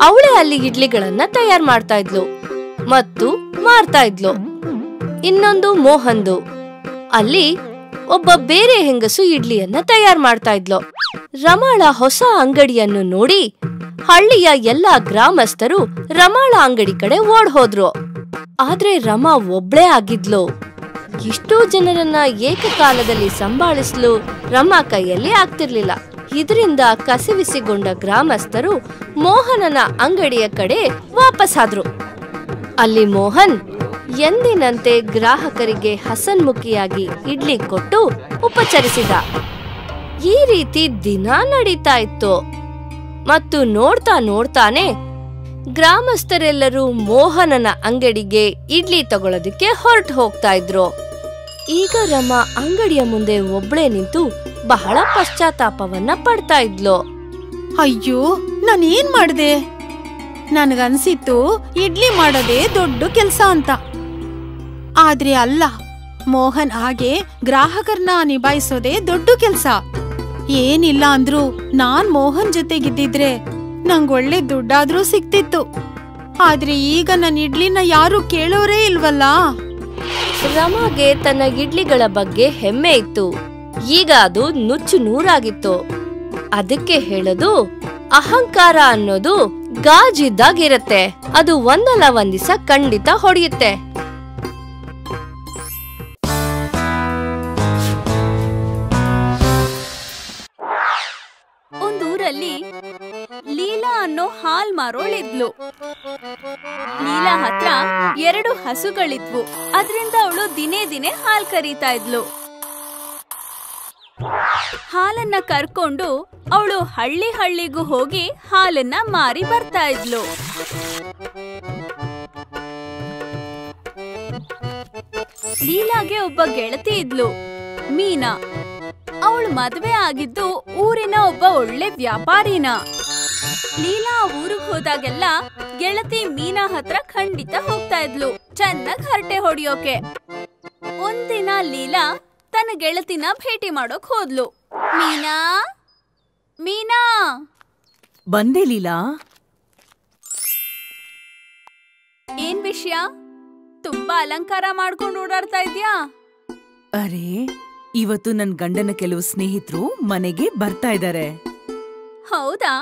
ಅವಳೇ ಅಲ್ಲಿ ಇಡ್ಲಿಗಳನ್ನ ತಯಾರು ಮಾಡ್ತಾ ಇದ್ಲು ಮತ್ತು ಮಾರ್ತಾ ಇದ್ಲು. ಇನ್ನೊಂದು ಮೋಹನ್ದು, ಅಲ್ಲಿ ಒಬ್ಬ ಬೇರೆ ಹೆಂಗಸು ಇಡ್ಲಿಯನ್ನ ತಯಾರು ಮಾಡ್ತಾ ಇದ್ಲು. ರಮಾಳ ಹೊಸ ಅಂಗಡಿಯನ್ನು ನೋಡಿ ಹಳ್ಳಿಯ ಎಲ್ಲಾ ಗ್ರಾಮಸ್ಥರು ರಮಾಳ ಅಂಗಡಿ ಕಡೆ ಓಡ್ ಹೋದ್ರು. ಆದ್ರೆ ರಮಾ ಒಬ್ಳೇ ಆಗಿದ್ಲು. ಇಷ್ಟೋ ಜನರನ್ನ ಏಕಕಾಲದಲ್ಲಿ ಸಂಭಾಳಿಸಲು ರಮಾ ಕೈಯಲ್ಲಿ ಆಗ್ತಿರ್ಲಿಲ್ಲ. ಇದರಿಂದ ಕಸಿವಿಸಿಗೊಂಡ ಗ್ರಾಮಸ್ಥರು ಮೋಹನನ ಅಂಗಡಿಯ ಕಡೆ ವಾಪಸ್ಸಾದ್ರು. ಅಲ್ಲಿ ಮೋಹನ್ ಎಂದಿನಂತೆ ಗ್ರಾಹಕರಿಗೆ ಹಸನ್ಮುಖಿಯಾಗಿ ಇಡ್ಲಿ ಕೊಟ್ಟು ಉಪಚರಿಸಿದ. ಈ ರೀತಿ ದಿನ ನಡೀತಾ ಇತ್ತು. ಮತ್ತು ನೋಡ್ತಾ ನೋಡ್ತಾನೆ ಗ್ರಾಮಸ್ಥರೆಲ್ಲರೂ ಮೋಹನನ ಅಂಗಡಿಗೆ ಇಡ್ಲಿ ತಗೊಳ್ಳೋದಕ್ಕೆ ಹೊರಟು ಹೋಗ್ತಾ ಇದ್ರು. ಈಗ ರಮಾ ಅಂಗಡಿಯ ಮುಂದೆ ಒಬ್ಳೇ ನಿಂತು ಬಹಳ ಪಶ್ಚಾತ್ತಾಪವನ್ನ ಪಡ್ತಾ ಇದ್ಲು. ಅಯ್ಯೋ, ನಾನೇನ್ ಮಾಡ್ದೆ? ನನ್ಗನ್ಸಿತ್ತು ಇಡ್ಲಿ ಮಾಡೋದೇ ದೊಡ್ಡ ಕೆಲ್ಸ ಅಂತ. ಆದ್ರೆ ಅಲ್ಲ, ಮೋಹನ್ ಹಾಗೆ ಗ್ರಾಹಕರನ್ನ ನಿಭಾಯಿಸೋದೇ ದೊಡ್ಡ ಕೆಲ್ಸ. ಏನಿಲ್ಲ ಅಂದ್ರು ನಾನ್ ಮೋಹನ್ ಜೊತೆಗಿದ್ದಿದ್ರೆ ನಂಗೊಳ್ಳೆ ದುಡ್ಡಾದ್ರೂ ಸಿಕ್ತಿತ್ತು. ಆದ್ರೆ ಈಗ ನನ್ನ ಇಡ್ಲಿನ ಯಾರು ಕೇಳೋರೇ ಇಲ್ವಲ್ಲ. ರಮಾಗೆ ತನ್ನ ಇಡ್ಲಿಗಳ ಬಗ್ಗೆ ಹೆಮ್ಮೆ ಇತ್ತು. ಈಗ ಅದು ನುಚ್ಚು ನೂರಾಗಿತ್ತು. ಅದಕ್ಕೆ ಹೇಳೋದು, ಅಹಂಕಾರ ಅನ್ನೋದು ಗಾಜಿದ್ದಾಗಿರತ್ತೆ. ಅದು ಒಂದಲ್ಲ ಒಂದಿಸ ಖಂಡಿತ ಹೊಡೆಯುತ್ತೆ. ಒಂದೂರಲ್ಲಿ ಲೀಲಾ ಅನ್ನೋ ಹಾಲ್ ಮಾರೋಳಿದ್ಲು. ಲೀಲಾ ಹತ್ರ 2 ಹಸುಗಳಿದ್ವು. ಅದ್ರಿಂದ ಅವಳು ದಿನೇ ದಿನೇ ಹಾಲ್ ಕರೀತಾ ಇದ್ಲು. ಹಾಲನ್ನ ಕರ್ಕೊಂಡು ಅವಳು ಹಳ್ಳಿ ಹಳ್ಳಿಗೂ ಹೋಗಿ ಹಾಲನ್ನ ಮಾರಿ ಬರ್ತಾ ಇದ್ಲು. ಲೀಲಾಗೆ ಒಬ್ಬ ಗೆಳತಿ ಇದ್ಲು, ಮೀನಾ. ಅವಳು ಮದುವೆ ಆಗಿದ್ದು ಊರಿನ ಒಬ್ಬ ಒಳ್ಳೆ ವ್ಯಾಪಾರಿನ. ಲೀಲಾ ಊರಿಗೆ ಹೋದಾಗೆಲ್ಲ ಗೆಳತಿ ಮೀನಾ ಹತ್ರ ಖಂಡಿತ ಹೋಗ್ತಾ ಇದ್ಲು, ಚೆನ್ನಾಗ್ ಹರಟೆ ಹೊಡಿಯೋಕೆ. ಒಂದಿನ ಲೀಲಾ ತನ್ನ ಗೆಳತಿನ ಭೇಟಿ ಮಾಡೋಕ್ ಹೋದ್ಲು. ಮೀನಾ, ಮೀನಾ, ಬಂದೆ ಲೀಲಾ. ಏನ್ ವಿಷಯ? ತುಂಬಾ ಅಲಂಕಾರ ಮಾಡ್ಕೊಂಡು ಓಡಾಡ್ತಾ ಇದ್ಯಾ? ಅರೆ, ಇವತ್ತು ನನ್ ಗಂಡನ ಕೆಲವು ಸ್ನೇಹಿತರು ಮನೆಗೆ ಬರ್ತಾ ಇದ್ದಾರೆ. ಹೌದಾ?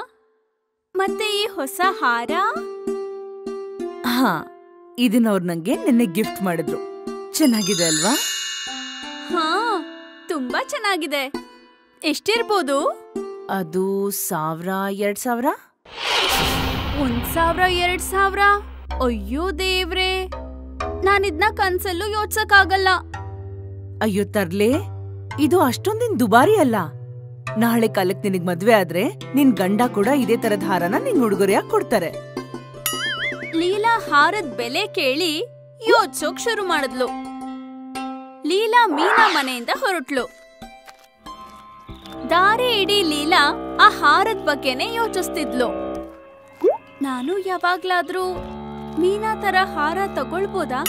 ಮತ್ತೆ ಈ ಹೊಸ ಹಾರ? ಹಾ, ಇದನ್ನ ಅವ್ರು ನಂಗೆ ನಿನ್ನೆ ಗಿಫ್ಟ್ ಮಾಡಿದ್ರು. ಚೆನ್ನಾಗಿದೆ ಅಲ್ವಾ? ಹಾ, ತುಂಬಾ ಚೆನ್ನಾಗಿದೆ. ಎಷ್ಟಿರ್ಬೋದು? ಅದು 1000, 2000. 1000, 2000? ಅಯ್ಯೋ ದೇವ್ರೆ, ನಾನಿದ್ನ ಕನ್ಸಲ್ಲೂ ಯೋಚ್ಸಕ್ಕಾಗಲ್ಲ. ಅಯ್ಯೋ ತರ್ಲೆ, ಇದು ಅಷ್ಟೊಂದಿನ ದುಬಾರಿ ಅಲ್ಲ. ನಾಳೆ ಕಾಲಕ್ಕೆ ನಿನಗ್ ಮದ್ವೆ ಆದ್ರೆ ನಿನ್ ಗಂಡ ಕೂಡ ಇದೇ ತರದ ಹಾರನ ನಿನ್ ಉಡುಗೊರೆಯಾಗಿ ಕೊಡ್ತಾರೆ. ಲೀಲಾ ಹಾರದ ಬೆಲೆ ಕೇಳಿ ಯೋಚ್ಸೋಕ್ ಶುರು ಮಾಡಿದ್ಲು. ಲೀಲಾ ಮೀನಾ ಮನೆಯಿಂದ ಹೊರಟ್ಲು. ದಾರಿ ಇಡೀ ಲೀಲಾ ಆ ಹಾರದ ಬಗ್ಗೆನೆ ಯೋಚಿಸ್ತಿದ್ಲು. ನಾನು ಯಾವಾಗ್ಲಾದ್ರೂ ಮೀನಾ ತರ ಹಾರ ತಗೊಳ್ಬೋದಾ?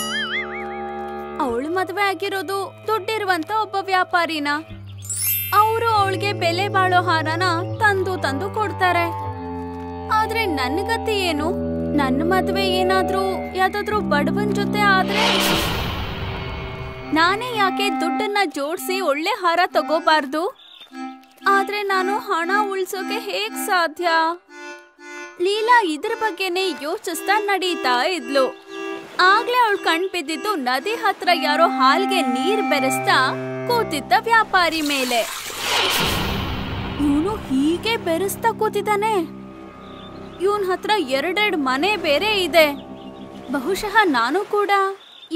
ಅವಳು ಮದ್ವೆ ಆಗಿರೋದು ದುಡ್ಡಿರುವಂತ ಒಬ್ಬ ವ್ಯಾಪಾರಿನ. ಅವರು ಅವಳಿಗೆ ಬೆಲೆ ಬಾಳೋ ಹಾರನ ತಂದು ಕೊಡ್ತಾರೆ. ಆದ್ರೆ ನನ್ನ ಗತಿ ಏನು? ನನ್ನ ಮದ್ವೆ ಏನಾದ್ರೂ ಯಾವ್ದಾದ್ರೂ ಬಡವನ್ ಜೊತೆ ಆದ್ರೆ ನಾನೇ ಯಾಕೆ ದುಡ್ಡನ್ನ ಜೋಡಿಸಿ ಒಳ್ಳೆ ಹಾರ ತಗೋಬಾರ್ದು? ಆದ್ರೆ ನಾನು ಹಣ ಉಳ್ಸೋಕೆ ಹೇಗ್ ಸಾಧ್ಯ? ಲೀಲಾ ಇದ್ರ ಬಗ್ಗೆನೆ ಯೋಚಿಸ್ತಾ ನಡೀತಾ ಇದ್ಲು. ಆಗ್ಲೇ ಅವಳು ಕಣ್ ಬಿದ್ದಿದ್ದು ನದಿ ಹತ್ರ ಯಾರೋ ಹಾಲ್ಗೆ ನೀರ್ ಬೆರೆಸ್ತಾ ಕೂತಿದ್ದ ವ್ಯಾಪಾರಿ ಮೇಲೆ. ಇವನು ಹೀಗೆ ಬೆರೆಸ್ತಾ ಕೂತಿದ್ದಾನೆ. ಇವನ್ ಹತ್ರ 2 ಮನೆ ಬೇರೆ ಇದೆ. ಬಹುಶಃ ನಾನು ಕೂಡ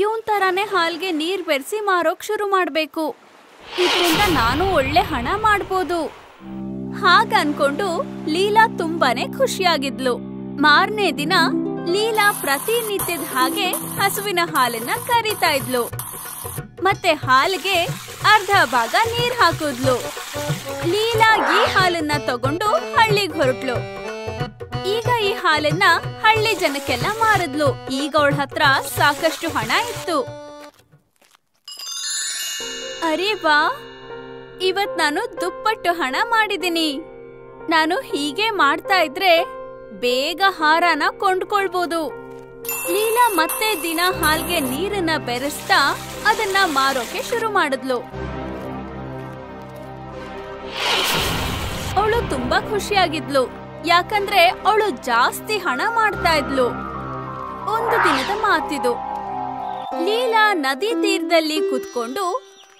ಇವನ್ ತರಾನೇ ಹಾಲ್ಗೆ ನೀರ್ ಬೆರೆಸಿ ಮಾರೋಕ್ ಶುರು ಮಾಡ್ಬೇಕು. ಇದರಿಂದ ನಾನು ಒಳ್ಳೆ ಹಣ ಮಾಡ್ಬೋದು. ಹಾಗ ಅನ್ಕೊಂಡು ಲೀಲಾ ತುಂಬಾನೇ ಖುಷಿಯಾಗಿದ್ಲು. ಮಾರನೇ ದಿನ ಲೀಲಾ ಪ್ರತಿನಿತ್ಯದ ಹಾಗೆ ಹಸುವಿನ ಹಾಲನ್ನ ಕರಿತಾ ಇದ್ಲು. ಮತ್ತೆ ಹಾಲಿಗೆ ಅರ್ಧ ಭಾಗ ನೀರ್ ಹಾಕಿದ್ಲು. ಲೀಲಾ ಈ ಹಾಲನ್ನ ತಗೊಂಡು ಹಳ್ಳಿಗೆ ಹೊರಟ್ಲು. ಈಗ ಈ ಹಾಲನ್ನ ಹಳ್ಳಿ ಜನಕ್ಕೆಲ್ಲ ಮಾರಿದ್ಲು. ಈಗ ಅವಳ ಹತ್ರ ಸಾಕಷ್ಟು ಹಣ ಇತ್ತು. ಅರೆ ವಾ, ಇವತ್ ನಾನು ದುಪ್ಪಟ್ಟು ಹಣ ಮಾಡಿದ್ದೀನಿ. ನಾನು ಹೀಗೆ ಮಾಡ್ತಾ ಇದ್ರೆ ಬೇಗ ಹಾರನ ಕೊಂಡ್ಕೊಳ್ಬೋದು. ಲೀಲಾ ಮತ್ತೆ ದಿನ ಹಾಲ್ಗೆ ನೀರನ್ನ ಬೆರೆಸ್ತಾ ಅದನ್ನ ಮಾರೋಕೆ ಶುರು ಮಾಡಿದ್ಲು. ಅವಳು ತುಂಬಾ ಖುಷಿಯಾಗಿದ್ಲು, ಯಾಕಂದ್ರೆ ಅವಳು ಜಾಸ್ತಿ ಹಣ ಮಾಡ್ತಾ ಇದ್ಲು. ಒಂದು ದಿನದ ಮಾತಿದು. ಲೀಲಾ ನದಿ ತೀರದಲ್ಲಿ ಕುತ್ಕೊಂಡು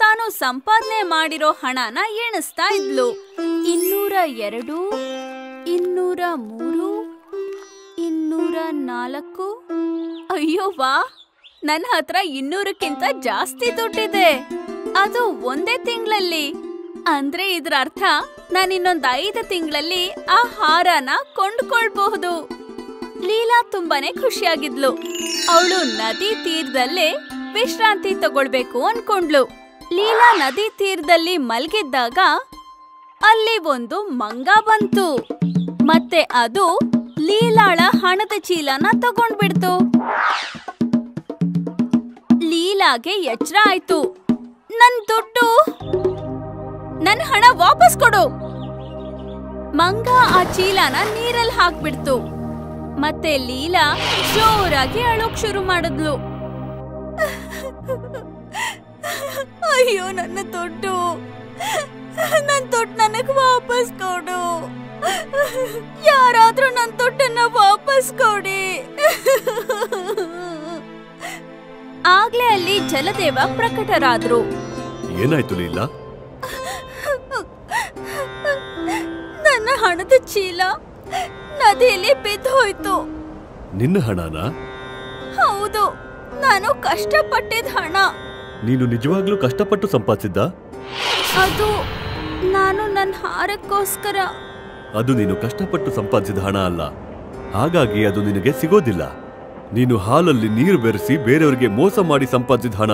ತಾನು ಸಂಪಾದನೆ ಮಾಡಿರೋ ಹಣನ ಎಣಿಸ್ತಾ ಇದ್ಲು. 202, 203, 204. ಅಯ್ಯೋ ವಾ, ನನ್ನ ಹತ್ರ 200ಕ್ಕಿಂತ ಜಾಸ್ತಿ ದುಡ್ಡಿದೆ. ಅದು ಒಂದೇ ತಿಂಗಳಲ್ಲಿ. ಅಂದ್ರೆ ಇದ್ರ ಅರ್ಥ ನಾನು ಇನ್ನೊಂದ್ 5 ತಿಂಗಳಲ್ಲಿ ಆ ಹಾರನ ಕೊಂಡ್ಕೊಳ್ಬಹುದು. ಲೀಲಾ ತುಂಬಾನೇ ಖುಷಿಯಾಗಿದ್ಲು. ಅವಳು ನದಿ ತೀರದಲ್ಲೇ ವಿಶ್ರಾಂತಿ ತಗೊಳ್ಬೇಕು ಅನ್ಕೊಂಡ್ಲು. ಲೀಲಾ ನದಿ ತೀರದಲ್ಲಿ ಮಲಗಿದ್ದಾಗ ಅಲ್ಲಿ ಒಂದು ಮಂಗ ಬಂತು. ಮತ್ತೆ ಅದು ಲೀಲಾಳ ಹಣದ ಚೀಲನ ತಗೊಂಡ್ಬಿಡ್ತು. ಲೀಲಾಗೆ ಎಚ್ಚರ ಆಯ್ತು. ನನ್ ದುಡ್ಡು, ನನ್ ಹಣ ವಾಪಸ್ ಕೊಡು. ಮಂಗ ಆ ಚೀಲನ ನೀರಲ್ಲಿ ಹಾಕ್ಬಿಡ್ತು. ಮತ್ತೆ ಲೀಲಾ ಜೋರಾಗಿ ಅಳೋಕ್ ಶುರು ಮಾಡಿದ್ಲು. ಅಯ್ಯೋ, ನನ್ನ ದುಡ್ಡು ನನಗ್ ವಾಪಸ್ ಕೊಡು. ಯಾರಾದ್ರೂ ನನ್ನ ದುಡ್ಡನ್ನ ವಾಪಸ್ ಕೊಡಿ. ಆಗ್ಲೇ ಅಲ್ಲಿ ಜಲದೇವ ಪ್ರಕಟರಾದ್ರು. ಏನಾಯ್ತು ಲೀಲಾ? ನನ್ನ ಹಣದ ಚೀಲ ನದಿಯಲ್ಲಿ ಬಿದ್ದು ಹೋಯ್ತು. ನಿನ್ನ ಹಣನಾ? ಹೌದು, ನಾನು ಕಷ್ಟಪಟ್ಟಿದ್ದ ಹಣ. ನೀನು ನಿಜವಾಗ್ಲೂ ಕಷ್ಟಪಟ್ಟು ಸಂಪಾದಿಸಿದ್ದ? ಅದು ನಾನು ನನ್ನ ಹಾರಕ್ಕೋಸ್ಕರ. ಅದು ನೀನು ಕಷ್ಟಪಟ್ಟು ಸಂಪಾದಿಸಿದ ಹಣ ಅಲ್ಲ, ಹಾಗಾಗಿ ಅದು ನಿನಗೆ ಸಿಗೋದಿಲ್ಲ. ನೀನು ಹಾಲಲ್ಲಿ ನೀರು ಬೆರೆಸಿ ಬೇರೆಯವರಿಗೆ ಮೋಸ ಮಾಡಿ ಸಂಪಾದಿಸಿದ ಹಣ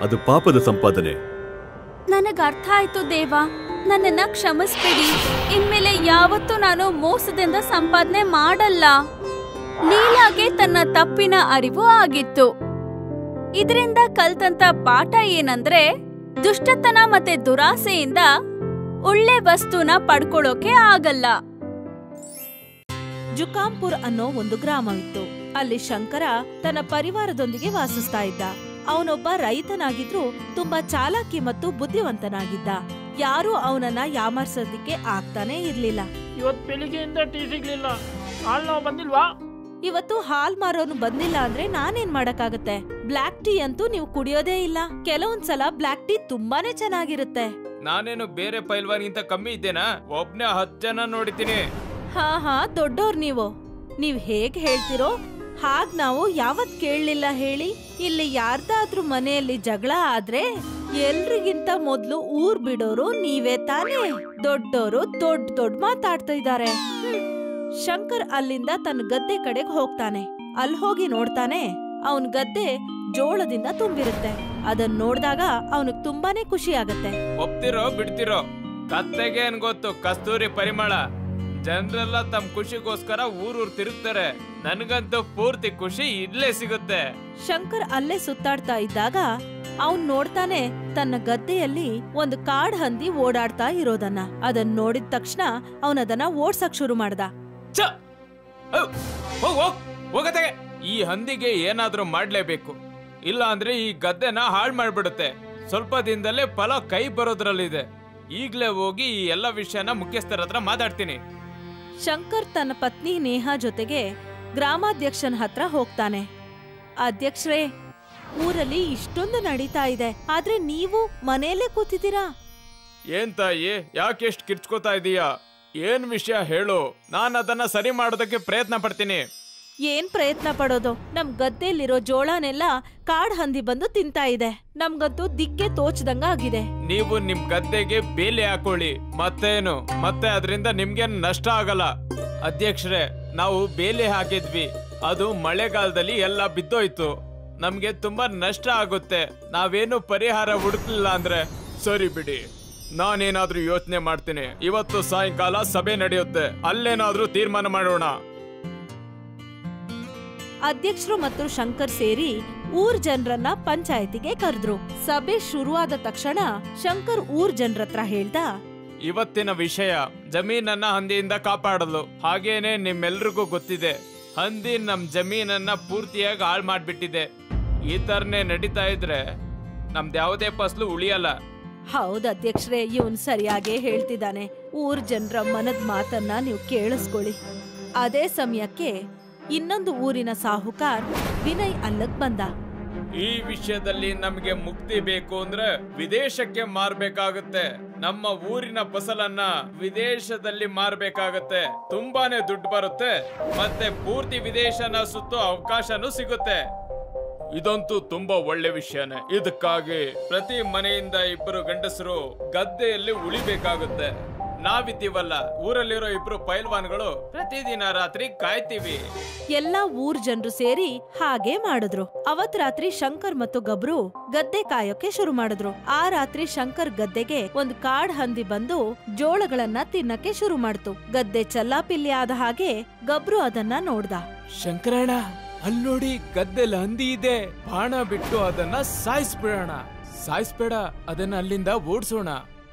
ಅದು ಪಾಪದ ಸಂಪಾದನೆ. ನನಗ ಅರ್ಥ ಆಯ್ತು ದೇವ, ನನ್ನನ್ನ ಕ್ಷಮಿಸ್ಬಿಡಿ. ಇನ್ಮೇಲೆ ಯಾವತ್ತೂ ನಾನು ಮೋಸದಿಂದ ಸಂಪಾದನೆ ಮಾಡಲ್ಲ. ಲೀಲಾಗೆ ತನ್ನ ತಪ್ಪಿನ ಅರಿವು ಆಗಿತ್ತು. ಇದರಿಂದ ಕಲ್ತಂತ ಪಾಠ ಏನಂದ್ರೆ, ದುಷ್ಟತನ ಮತ್ತೆ ದುರಾಸೆಯಿಂದ ಒಳ್ಳೆ ವಸ್ತುನ ಪಡ್ಕೊಳ್ಳೋಕೆ ಆಗಲ್ಲ. ಜುಕಾಂಪುರ್ ಅನ್ನೋ ಒಂದು ಗ್ರಾಮವಿತ್ತು. ಅಲ್ಲಿ ಶಂಕರ ತನ್ನ ಪರಿವಾರದೊಂದಿಗೆ ವಾಸಿಸ್ತಾ ಇದ್ದ. ಅವನೊಬ್ಬ ರೈತನಾಗಿದ್ರು ತುಂಬಾ ಚಾಲಾಕಿ ಮತ್ತು ಬುದ್ಧಿವಂತನಾಗಿದ್ದ. ಯಾರೂ ಅವನನ್ನ ಯಾಮಾರ್ಸೋದಿಕ್ಕೆ ಆಗ್ತಾನೆ ಇರ್ಲಿಲ್ಲ. ಇವತ್ ಬೆಳಿಗ್ಗೆಯಿಂದ ಟೀ ಸಿಗ್ಲಿಲ್ಲ. ಹಾಲ್ ನಾವು ಬಂದಿಲ್ವಾ? ಇವತ್ತು ಹಾಲ್ ಮಾರೋನು ಬಂದಿಲ್ಲ ಅಂದ್ರೆ ನಾನೇನ್ ಮಾಡಕ್ಕಾಗತ್ತೆ? ಬ್ಲಾಕ್ ಟೀ ಅಂತೂ ನೀವು ಕುಡಿಯೋದೇ ಇಲ್ಲ. ಕೆಲವೊಂದ್ಸಲ ಬ್ಲಾಕ್ ಟೀ ತುಂಬಾನೇ ಚೆನ್ನಾಗಿರುತ್ತೆ. ನಾನೇನು ಬೇರೆ ಪೈಲ್ವಾನ್ಗಿಂತ ಕಮ್ಮಿ ಇದ್ದೇನಾ? ಒಬ್ನೇ 10 ಜನ ನೋಡಿದ್ದೀನಿ. ಹಾ ದೊಡ್ಡೋರ್ ನೀವ್ ಹೇಗ್ ಹೇಳ್ತಿರೋ ಹಾಗ್ ನಾವು ಯಾವತ್ ಕೇಳಲಿಲ್ಲ ಹೇಳಿ. ಇಲ್ಲಿ ಯಾರ್ದಾದ್ರೂ ಮನೆಯಲ್ಲಿ ಜಗಳ ಆದ್ರೆ ಎಲ್ರಿಗಿಂತ ಮೊದ್ಲು ಊರ್ ಬಿಡೋರು ನೀವೇ ತಾನೇ. ದೊಡ್ಡೋರು ದೊಡ್ಡ ಮಾತಾಡ್ತಾ ಇದ್ದಾರೆ. ಶಂಕರ್ ಅಲ್ಲಿಂದ ತನ್ನ ಗದ್ದೆ ಕಡೆಗೆ ಹೋಗ್ತಾನೆ. ಅಲ್ಲಿ ಹೋಗಿ ನೋಡ್ತಾನೆ, ಅವನ್ ಗದ್ದೆ ಜೋಳದಿಂದ ತುಂಬಿರುತ್ತೆ. ಅದನ್ ನೋಡ್ದಾಗ ಅವನಿಗೆ ತುಂಬಾನೇ ಖುಷಿ ಆಗತ್ತೆ. ಒಪ್ತಿರೋ ಬಿಡ್ತಿರೋ, ಕತ್ತೆಗೆ ಏನ್ ಗೊತ್ತು ಕಸ್ತೂರಿ ಪರಿಮಳ. ಜನರೆಲ್ಲ ತಮ್ಮ ಖುಷಿಗೋಸ್ಕರ ಊರೂರ್ ತಿರುಗ್ತಾರೆ. ನನ್ಗಂತೂ ಪೂರ್ತಿ ಖುಷಿ ಇಲ್ಲೇ ಸಿಗುತ್ತೆ. ಶಂಕರ್ ಅಲ್ಲೇ ಸುತ್ತಾಡ್ತಾ ಇದ್ದಾಗ ಅವನ್ ನೋಡ್ತಾನೆ ತನ್ನ ಗದ್ದೆಯಲ್ಲಿ ಒಂದು ಕಾಡ್ ಹಂದಿ ಓಡಾಡ್ತಾ ಇರೋದನ್ನ. ಅದನ್ನ ನೋಡಿದ ತಕ್ಷಣ ಅವನದನ್ನ ಓಡ್ಸಕ್ ಶುರು ಮಾಡ್ದ. ಹೋಗತ್ತೆ, ಈ ಹಂದಿಗೆ ಏನಾದ್ರೂ ಮಾಡ್ಲೇಬೇಕು, ಇಲ್ಲ ಅಂದ್ರೆ ಈ ಗದ್ದೆನ ಹಾಳ್ ಮಾಡ್ಬಿಡುತ್ತೆ. ಸ್ವಲ್ಪ ದಿನದಲ್ಲೇ ಫಲ ಕೈ ಬರೋದ್ರಲ್ಲಿದೆ. ಈಗ್ಲೇ ಹೋಗಿ ಈ ಎಲ್ಲ ವಿಷಯನ ಮುಖ್ಯಸ್ಥರ ಹತ್ರ ಮಾತಾಡ್ತೀನಿ. ಶಂಕರ್ ತನ್ನ ಪತ್ನಿ ನೇಹಾ ಜೊತೆಗೆ ಗ್ರಾಮಾಧ್ಯಕ್ಷನ ಹತ್ರ ಹೋಗ್ತಾನೆ. ಅಧ್ಯಕ್ಷರೇ, ಊರಲ್ಲಿ ಇಷ್ಟೊಂದು ನಡೀತಾ ಇದೆ, ಆದ್ರೆ ನೀವು ಮನೆಯಲ್ಲೇ ಕೂತಿದ್ದೀರಾ. ಏನ್ ತಾಯಿ, ಯಾಕೆ ಎಷ್ಟು ಕಿರ್ಚ್ಕೋತಾ ಇದೀಯಾ? ಏನ್ ವಿಷಯ ಹೇಳು, ನಾನು ಅದನ್ನ ಸರಿ ಮಾಡೋದಕ್ಕೆ ಪ್ರಯತ್ನ ಪಡ್ತೀನಿ. ಏನ್ ಪ್ರಯತ್ನ ಪಡೋದು? ನಮ್ ಗದ್ದೆಲಿರೋ ಜೋಳನೆಲ್ಲ ಕಾಡ್ ಹಂದಿ ಬಂದು ತಿಂತಾ ಇದೆ. ನಮ್ಗಂತೂ ದಿಕ್ಕೆ ತೋಚದಂಗ ಆಗಿದೆ. ನೀವು ನಿಮ್ ಗದ್ದೆಗೆ ಬೇಲಿ ಹಾಕೊಳ್ಳಿ, ಮತ್ತೇನು, ಮತ್ತೆ ಅದರಿಂದ ನಿಮ್ಗೆ ನಷ್ಟ ಆಗಲ್ಲ. ಅಧ್ಯಕ್ಷರೇ, ನಾವು ಬೇಲಿ ಹಾಕಿದ್ವಿ, ಅದು ಮಳೆಗಾಲದಲ್ಲಿ ಎಲ್ಲ ಬಿದ್ದೋಯ್ತು. ನಮ್ಗೆ ತುಂಬಾ ನಷ್ಟ ಆಗುತ್ತೆ. ನಾವೇನು ಪರಿಹಾರ ಹುಡುಕ್ಲಿಲ್ಲ ಅಂದ್ರೆ ಸರಿ ಬಿಡಿ, ನಾನೇನಾದ್ರೂ ಯೋಚನೆ ಮಾಡ್ತೀನಿ. ಇವತ್ತು ಸಾಯಂಕಾಲ ಸಭೆ ನಡೆಯುತ್ತೆ, ಅಲ್ಲೇನಾದ್ರೂ ತೀರ್ಮಾನ ಮಾಡೋಣ. ಅಧ್ಯಕ್ಷರು ಮತ್ತು ಶಂಕರ್ ಸೇರಿ ಊರ್ ಜನರನ್ನ ಪಂಚಾಯತಿಗೆ ಕರೆದ್ರು. ಸಭೆ ಶುರುವಾದ ತಕ್ಷಣ ಶಂಕರ್ ಊರ್ ಜನರತ್ರ ಹೇಳ್ದ, ಇವತ್ತಿನ ವಿಷಯ ಜಮೀನನ್ನ ಹಂದಿಯಿಂದ ಕಾಪಾಡಲು. ಹಾಗೇನೆ ನಿಮ್ಮೆಲ್ರಿಗೂ ಗೊತ್ತಿದೆ, ಹಂದಿ ನಮ್ ಜಮೀನನ್ನ ಪೂರ್ತಿಯಾಗಿ ಹಾಳು ಮಾಡ್ಬಿಟ್ಟಿದೆ. ಈ ತರನೇ ನಡೀತಾ ಇದ್ರೆ ನಮ್ದ್ಯಾವುದೇ ಫಸಲು ಉಳಿಯಲ್ಲ. ಹೌದು ಅಧ್ಯಕ್ಷರೇ, ಇವನ್ ಸರಿಯಾಗೇ ಹೇಳ್ತಿದ್ದಾನೆ. ಊರ್ ಜನರ ಮನದ ಮಾತನ್ನ ನೀವು ಕೇಳಿಸ್ಕೊಳ್ಳಿ. ಅದೇ ಸಮಯಕ್ಕೆ ಇನ್ನೊಂದು ಊರಿನ ಸಾಹುಕಾರ್ ವಿನಯ್ ಅಲ್ಲಕ್ ಬಂದ. ಈ ವಿಷಯದಲ್ಲಿ ನಮ್ಗೆ ಮುಕ್ತಿ ಬೇಕು ಅಂದ್ರೆ ವಿದೇಶಕ್ಕೆ ಮಾರ್ಬೇಕಾಗುತ್ತೆ. ನಮ್ಮ ಊರಿನ ಫಸಲನ್ನ ವಿದೇಶದಲ್ಲಿ ಮಾರ್ಬೇಕಾಗತ್ತೆ. ತುಂಬಾನೇ ದುಡ್ಡು ಬರುತ್ತೆ, ಮತ್ತೆ ಪೂರ್ತಿ ವಿದೇಶನ ಸುತ್ತೋ ಅವಕಾಶನೂ ಸಿಗುತ್ತೆ. ಇದಂತೂ ತುಂಬಾ ಒಳ್ಳೆ ವಿಷಯನೇ. ಇದಕ್ಕಾಗಿ ಪ್ರತಿ ಮನೆಯಿಂದ 2 ಗಂಡಸರು ಗದ್ದೆಯಲ್ಲಿ ಉಳಿಬೇಕಾಗುತ್ತೆ. ನಾವಿದ್ದೀವಲ್ಲ, ಊರಲ್ಲಿರೋ 2 ಪೈಲ್ವಾನ್ಗಳು ಪ್ರತಿದಿನ ರಾತ್ರಿ ಕಾಯ್ತೀವಿ. ಎಲ್ಲಾ ಊರ್ ಜನರು ಸೇರಿ ಹಾಗೆ ಮಾಡಿದ್ರು. ಅವತ್ ರಾತ್ರಿ ಶಂಕರ್ ಮತ್ತು ಗಬ್ರು ಗದ್ದೆ ಕಾಯೋಕೆ ಶುರು ಮಾಡಿದ್ರು. ಆ ರಾತ್ರಿ ಶಂಕರ್ ಗದ್ದೆಗೆ ಒಂದು ಕಾಡ್ ಹಂದಿ ಬಂದು ಜೋಳಗಳನ್ನ ತಿನ್ನಕ್ಕೆ ಶುರು ಮಾಡ್ತು. ಗದ್ದೆ ಚಲ್ಲಾಪಿಲ್ಲಿ ಆದ ಹಾಗೆ ಗಬ್ರು ಅದನ್ನ ನೋಡ್ದ. ಶಂಕರಣ್ಣ, ಅಲ್ಲಿ ನೋಡಿ, ಗದ್ದೆಲ್ ಹಂದಿ ಇದೆ. ಬಾಣ ಬಿಟ್ಟು ಅದನ್ನ ಸಾಯಿಸ್ಬಿಡೋಣ. ಸಾಯಿಸ್ಬೇಡ, ಅದನ್ನ ಅಲ್ಲಿಂದ ಓಡಿಸೋಣ.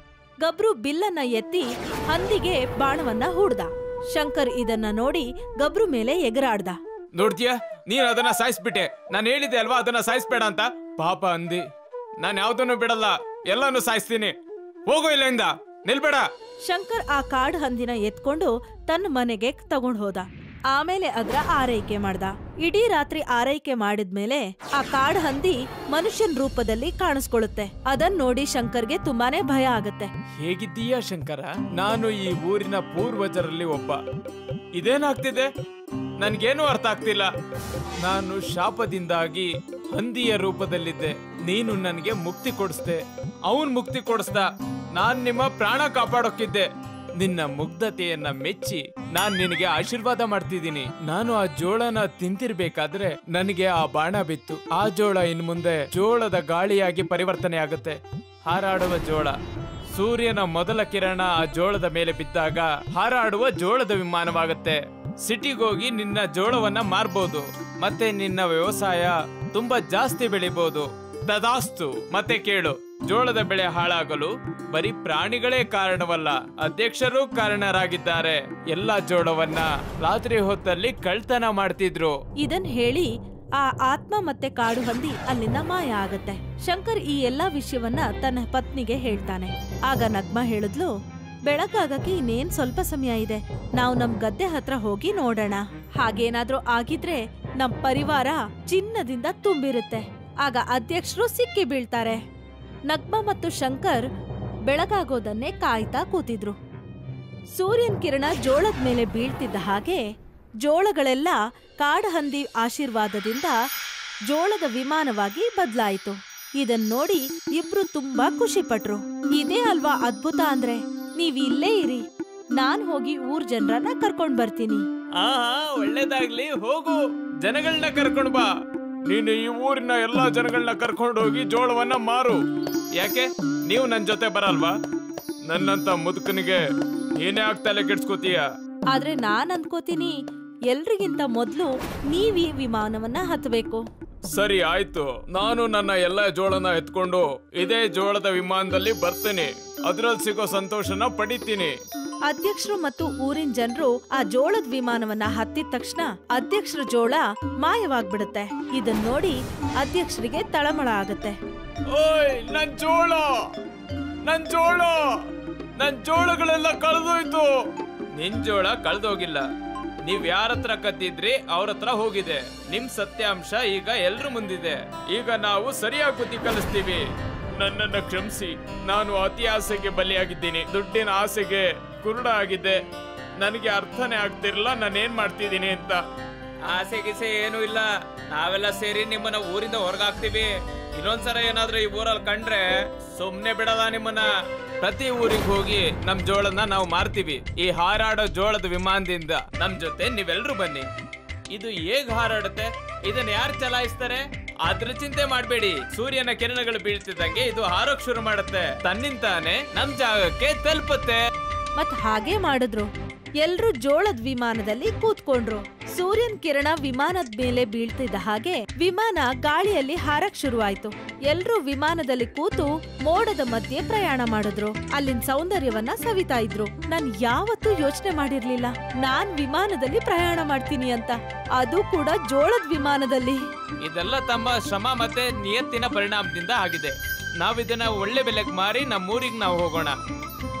ಗಬ್ರು ಬಿಲ್ಲನ್ನ ಎತ್ತಿ ಹಂದಿಗೆ ಬಾಣವನ್ನ ಹೂಡ್ದ. ಶಂಕರ್ ಇದನ್ನ ನೋಡಿ ಗಬ್ರು ಮೇಲೆ ಎಗರಾಡ್ದ. ನೋಡ್ತೀಯ, ನೀನ್ ಅದನ್ನ ಸಾಯಿಸ್ಬಿಟ್ಟೆ. ನಾನು ಹೇಳಿದೆ ಅಲ್ವಾ ಅದನ್ನ ಸಾಯಿಸ್ಬೇಡ ಅಂತ. ಪಾಪ ಹಂದಿ, ನಾನ್ ಯಾವ್ದನ್ನು ಬಿಡಲ್ಲ, ಎಲ್ಲಾನು ಸಾಯಿಸ್ತೀನಿ. ಹೋಗೋ ಇಲ್ಲಿಂದ, ನಿಲ್ಬೇಡ. ಶಂಕರ್ ಆ ಕಾಡ್ ಹಂದಿನ ಎತ್ಕೊಂಡು ತನ್ನ ಮನೆಗೆ ತಗೊಂಡ್ ಹೋದ. ಆಮೇಲೆ ಅದ್ರ ಆರೈಕೆ ಮಾಡ್ದ. ಇಡೀ ರಾತ್ರಿ ಆರೈಕೆ ಮಾಡಿದ್ಮೇಲೆ ಆ ಕಾಡ್ ಹಂದಿ ಮನುಷ್ಯನ್ ರೂಪದಲ್ಲಿ ಕಾಣಿಸ್ಕೊಳ್ಳುತ್ತೆ. ಅದನ್ ನೋಡಿ ಶಂಕರ್ಗೆ ತುಂಬಾನೇ ಭಯ ಆಗತ್ತೆ. ಹೇಗಿದ್ದೀಯಾ ಶಂಕರ? ನಾನು ಈ ಊರಿನ ಪೂರ್ವಜರಲ್ಲಿ ಒಬ್ಬ. ಇದೇನಾಗ್ತಿದೆ? ನನ್ಗೇನು ಅರ್ಥ ಆಗ್ತಿಲ್ಲ. ನಾನು ಶಾಪದಿಂದಾಗಿ ಹಂದಿಯ ರೂಪದಲ್ಲಿದ್ದೆ. ನೀನು ನನಗೆ ಮುಕ್ತಿ ಕೊಡಿಸ್ದೆ, ಅವನ್ ಮುಕ್ತಿ ಕೊಡಿಸ್ದ. ನಾನ್ ನಿಮ್ಮ ಪ್ರಾಣ ಕಾಪಾಡೋಕಿದ್ದೆ. ನಿನ್ನ ಮುಗ್ಧತೆಯನ್ನ ಮೆಚ್ಚಿ ನಾನ್ ನಿನಗೆ ಆಶೀರ್ವಾದ ಮಾಡ್ತಿದ್ದೀನಿ. ನಾನು ಆ ಜೋಳನ ತಿಂತಿರ್ಬೇಕಾದ್ರೆ ನನಗೆ ಆ ಬಾಣ ಬಿತ್ತು. ಆ ಜೋಳ ಇನ್ ಮುಂದೆ ಜೋಳದ ಗಾಳಿಯಾಗಿ ಪರಿವರ್ತನೆ ಆಗುತ್ತೆ. ಹಾರಾಡುವ ಜೋಳ. ಸೂರ್ಯನ ಮೊದಲ ಕಿರಣ ಆ ಜೋಳದ ಮೇಲೆ ಬಿದ್ದಾಗ ಹಾರಾಡುವ ಜೋಳದ ವಿಮಾನವಾಗುತ್ತೆ. ಸಿಟಿಗೋಗಿ ನಿನ್ನ ಜೋಳವನ್ನ ಮಾರ್ಬೋದು, ಮತ್ತೆ ನಿನ್ನ ವ್ಯವಸಾಯ ತುಂಬಾ ಜಾಸ್ತಿ ಬೆಳಿಬಹುದು. ತದಾಸ್ತು. ಮತ್ತೆ ಕೇಳು, ಜೋಳದ ಬೆಳೆ ಹಾಳಾಗಲು ಬರೀ ಪ್ರಾಣಿಗಳೇ ಕಾರಣವಲ್ಲ, ಅಧ್ಯಕ್ಷರೂ ಕಾರಣರಾಗಿದ್ದಾರೆ. ಎಲ್ಲಾ ಜೋಳವನ್ನ ರಾತ್ರಿ ಹೊತ್ತಲ್ಲಿ ಕಳ್ತನ ಮಾಡ್ತಿದ್ರು. ಇದನ್ ಹೇಳಿ ಆ ಆತ್ಮ ಮತ್ತೆ ಕಾಡು ಹಂದಿ ಅಲ್ಲಿಂದ ಮಾಯ ಆಗತ್ತೆ. ಶಂಕರ್ ಈ ಎಲ್ಲಾ ವಿಷಯವನ್ನ ತನ್ನ ಪತ್ನಿಗೆ ಹೇಳ್ತಾನೆ. ಆಗ ನಗ್ಮಾ ಹೇಳಿದ್ಲು, ಬೆಳಕಾಗಕ್ಕೆ ಇನ್ನೇನ್ ಸ್ವಲ್ಪ ಸಮಯ ಇದೆ. ನಾವು ನಮ್ ಗದ್ದೆ ಹತ್ರ ಹೋಗಿ ನೋಡೋಣ. ಹಾಗೇನಾದ್ರೂ ಆಗಿದ್ರೆ ನಮ್ ಪರಿವಾರ ಚಿನ್ನದಿಂದ ತುಂಬಿರುತ್ತೆ. ಆಗ ಅಧ್ಯಕ್ಷರು ಸಿಕ್ಕಿ ಬೀಳ್ತಾರೆ. ನಗ್ಮ ಮತ್ತು ಶಂಕರ್ ಬೆಳಗಾಗೋದನ್ನೇ ಕಾಯ್ತಾ ಕೂತಿದ್ರು. ಸೂರ್ಯನ್ ಕಿರಣ ಜೋಳದ ಮೇಲೆ ಬೀಳ್ತಿದ್ದ ಹಾಗೆ ಜೋಳಗಳೆಲ್ಲ ಕಾಡಹಂದಿ ಆಶೀರ್ವಾದದಿಂದ ಜೋಳದ ವಿಮಾನವಾಗಿ ಬದಲಾಯಿತು. ಇದನ್ ನೋಡಿ ಇಬ್ರು ತುಂಬಾ ಖುಷಿ ಪಟ್ರು. ಇದೇ ಅಲ್ವಾ ಅದ್ಭುತ ಅಂದ್ರೆ. ನೀವ್ ಇಲ್ಲೇ ಇರಿ, ನಾನ್ ಹೋಗಿ ಊರ್ ಜನರನ್ನ ಕರ್ಕೊಂಡ್ ಬರ್ತೀನಿ. ಒಳ್ಳೇದಾಗ್ಲಿ, ಹೋಗು, ಜನಗಳನ್ನ ಕರ್ಕೊಂಡ್ ಬಾ. ನೀನು ಈ ಊರಿನ ಎಲ್ಲಾ ಜನಗಳನ್ನ ಕರ್ಕೊಂಡು ಹೋಗಿ ಜೋಳವನ್ನ ಮಾರು. ಯಾಕೆ ನೀವು ನನ್ ಜೊತೆ ಬರಲ್ವಾ? ನನ್ನಂತ ಮುದುಕನಿಗೆ ಏನೇ ಆಗ್ತಲೇ ಕೆಡ್ಸ್ಕೋತೀಯ. ಆದ್ರೆ ನಾನ್ ಅನ್ಕೋತೀನಿ, ಎಲ್ರಿಗಿಂತ ಮೊದ್ಲು ನೀವ್ ಈ ವಿಮಾನವನ್ನ ಹತ್ಬೇಕು. ಸರಿ ಆಯ್ತು, ನಾನು ನನ್ನ ಎಲ್ಲ ಜೋಳನ ಎತ್ಕೊಂಡು ಇದೇ ಜೋಳದ ವಿಮಾನದಲ್ಲಿ ಬರ್ತೇನೆ. ಅದ್ರಲ್ಲಿ ಸಿಗೋ ಸಂತೋಷನ ಪಡಿತೀನಿ. ಅಧ್ಯಕ್ಷರು ಮತ್ತು ಊರಿನ ಜನರು ಆ ಜೋಳದ ವಿಮಾನವನ್ನ ಹತ್ತಿದ ತಕ್ಷಣ ಅಧ್ಯಕ್ಷರ ಜೋಳ ಮಾಯವಾಗ್ಬಿಡುತ್ತೆ. ಇದನ್ ನೋಡಿ ಅಧ್ಯಕ್ಷರಿಗೆ ತಳಮಳ ಆಗತ್ತೆ. ಓಯ್, ನನ್ ಜೋಳ, ನನ್ ಜೋಳ, ನನ್ ಜೋಳಗಳೆಲ್ಲ ಕಳೆದೋಯ್ತು. ನಿನ್ ಜೋಳ ಕಳೆದೋಗಿಲ್ಲ. ನೀವ್ ಯಾರತ್ರ ಕದ್ದಿದ್ರಿ ಅವ್ರ ಹತ್ರ ಹೋಗಿದೆ. ನಿಮ್ ಸತ್ಯಾಂಶ ಈಗ ಎಲ್ರ ಮುಂದಿದೆ. ಈಗ ನಾವು ಸರಿಯಾಗಿ ಬುದ್ಧಿ ಕಲಿಸ್ತೀವಿ. ನನ್ನನ್ನ ಕ್ಷಮಿಸಿ. ನಾನು ಅತಿ ಆಸೆಗೆ ಬಲಿಯಾಗಿದ್ದೀನಿ. ದುಡ್ಡಿನ ಆಸೆಗೆ ಕುರುಡ ಆಗಿದ್ದೆ. ನನಗೆ ಅರ್ಥನೇ ಆಗ್ತಿರ್ಲಿಲ್ಲ ನಾನೇನ್ ಮಾಡ್ತಿದ್ದೀನಿ ಅಂತ. ಆಸೆ ಗೀಸೆ ಏನೂ ಇಲ್ಲ. ನಾವೆಲ್ಲ ಸೇರಿ ನಿಮ್ಮನ್ನ ಊರಿಂದ ಹೊರಗಾಕ್ತಿವಿ. ಇನ್ನೊಂದ್ಸಲ ಏನಾದ್ರೂ ಈ ಊರಲ್ಲಿ ಕಂಡ್ರೆ ಸುಮ್ನೆ ಬಿಡದ ನಿಮ್ಮನ್ನ. ಪ್ರತಿ ಊರಿಗೆ ಹೋಗಿ ನಮ್ ಜೋಳನ ನಾವು ಮಾರ್ತೀವಿ. ಈ ಹಾರಾಡೋ ಜೋಳದ ವಿಮಾನದಿಂದ ನಮ್ ಜೊತೆ ನೀವೆಲ್ರೂ ಬನ್ನಿ. ಇದು ಹೇಗ್ ಹಾರಾಡುತ್ತೆ, ಇದನ್ನ ಯಾರು ಚಲಾಯಿಸ್ತಾರೆ ಅದ್ರ ಚಿಂತೆ ಮಾಡ್ಬೇಡಿ. ಸೂರ್ಯನ ಕಿರಣಗಳು ಬೀಳ್ತಿದ್ದಂಗೆ ಇದು ಹಾರೋಕ್ ಶುರು ಮಾಡುತ್ತೆ. ತನ್ನಿಂತಾನೆ ನಮ್ ಜಾಗಕ್ಕೆ ತಲುಪುತ್ತೆ. ಮತ್ ಹಾಗೆ ಮಾಡಿದ್ರು. ಎಲ್ರೂ ಜೋಳದ ವಿಮಾನದಲ್ಲಿ ಕೂತ್ಕೊಂಡ್ರು. ಸೂರ್ಯನ್ ಕಿರಣ ವಿಮಾನದ ಮೇಲೆ ಬೀಳ್ತಿದ್ದ ಹಾಗೆ ವಿಮಾನ ಗಾಳಿಯಲ್ಲಿ ಹಾರಕ್ ಶುರುವಾಯ್ತು. ಎಲ್ರೂ ವಿಮಾನದಲ್ಲಿ ಕೂತು ಮೋಡದ ಮಧ್ಯೆ ಪ್ರಯಾಣ ಮಾಡಿದ್ರು. ಅಲ್ಲಿನ ಸೌಂದರ್ಯವನ್ನ ಸವಿತಾ ಇದ್ರು. ನಾನ್ ಯಾವತ್ತೂ ಯೋಚನೆ ಮಾಡಿರ್ಲಿಲ್ಲ ನಾನ್ ವಿಮಾನದಲ್ಲಿ ಪ್ರಯಾಣ ಮಾಡ್ತೀನಿ ಅಂತ, ಅದು ಕೂಡ ಜೋಳದ ವಿಮಾನದಲ್ಲಿ. ಇದೆಲ್ಲ ತಮ್ಮ ಶ್ರಮ ಮತ್ತೆ ನಿಯತ್ತಿನ ಪರಿಣಾಮದಿಂದ ಆಗಿದೆ. ನಾವಿದನ್ನ ಒಳ್ಳೆ ಬೆಲೆಗೆ ಮಾರಿ ನಮ್ಮೂರಿಗೆ ನಾವು ಹೋಗೋಣ.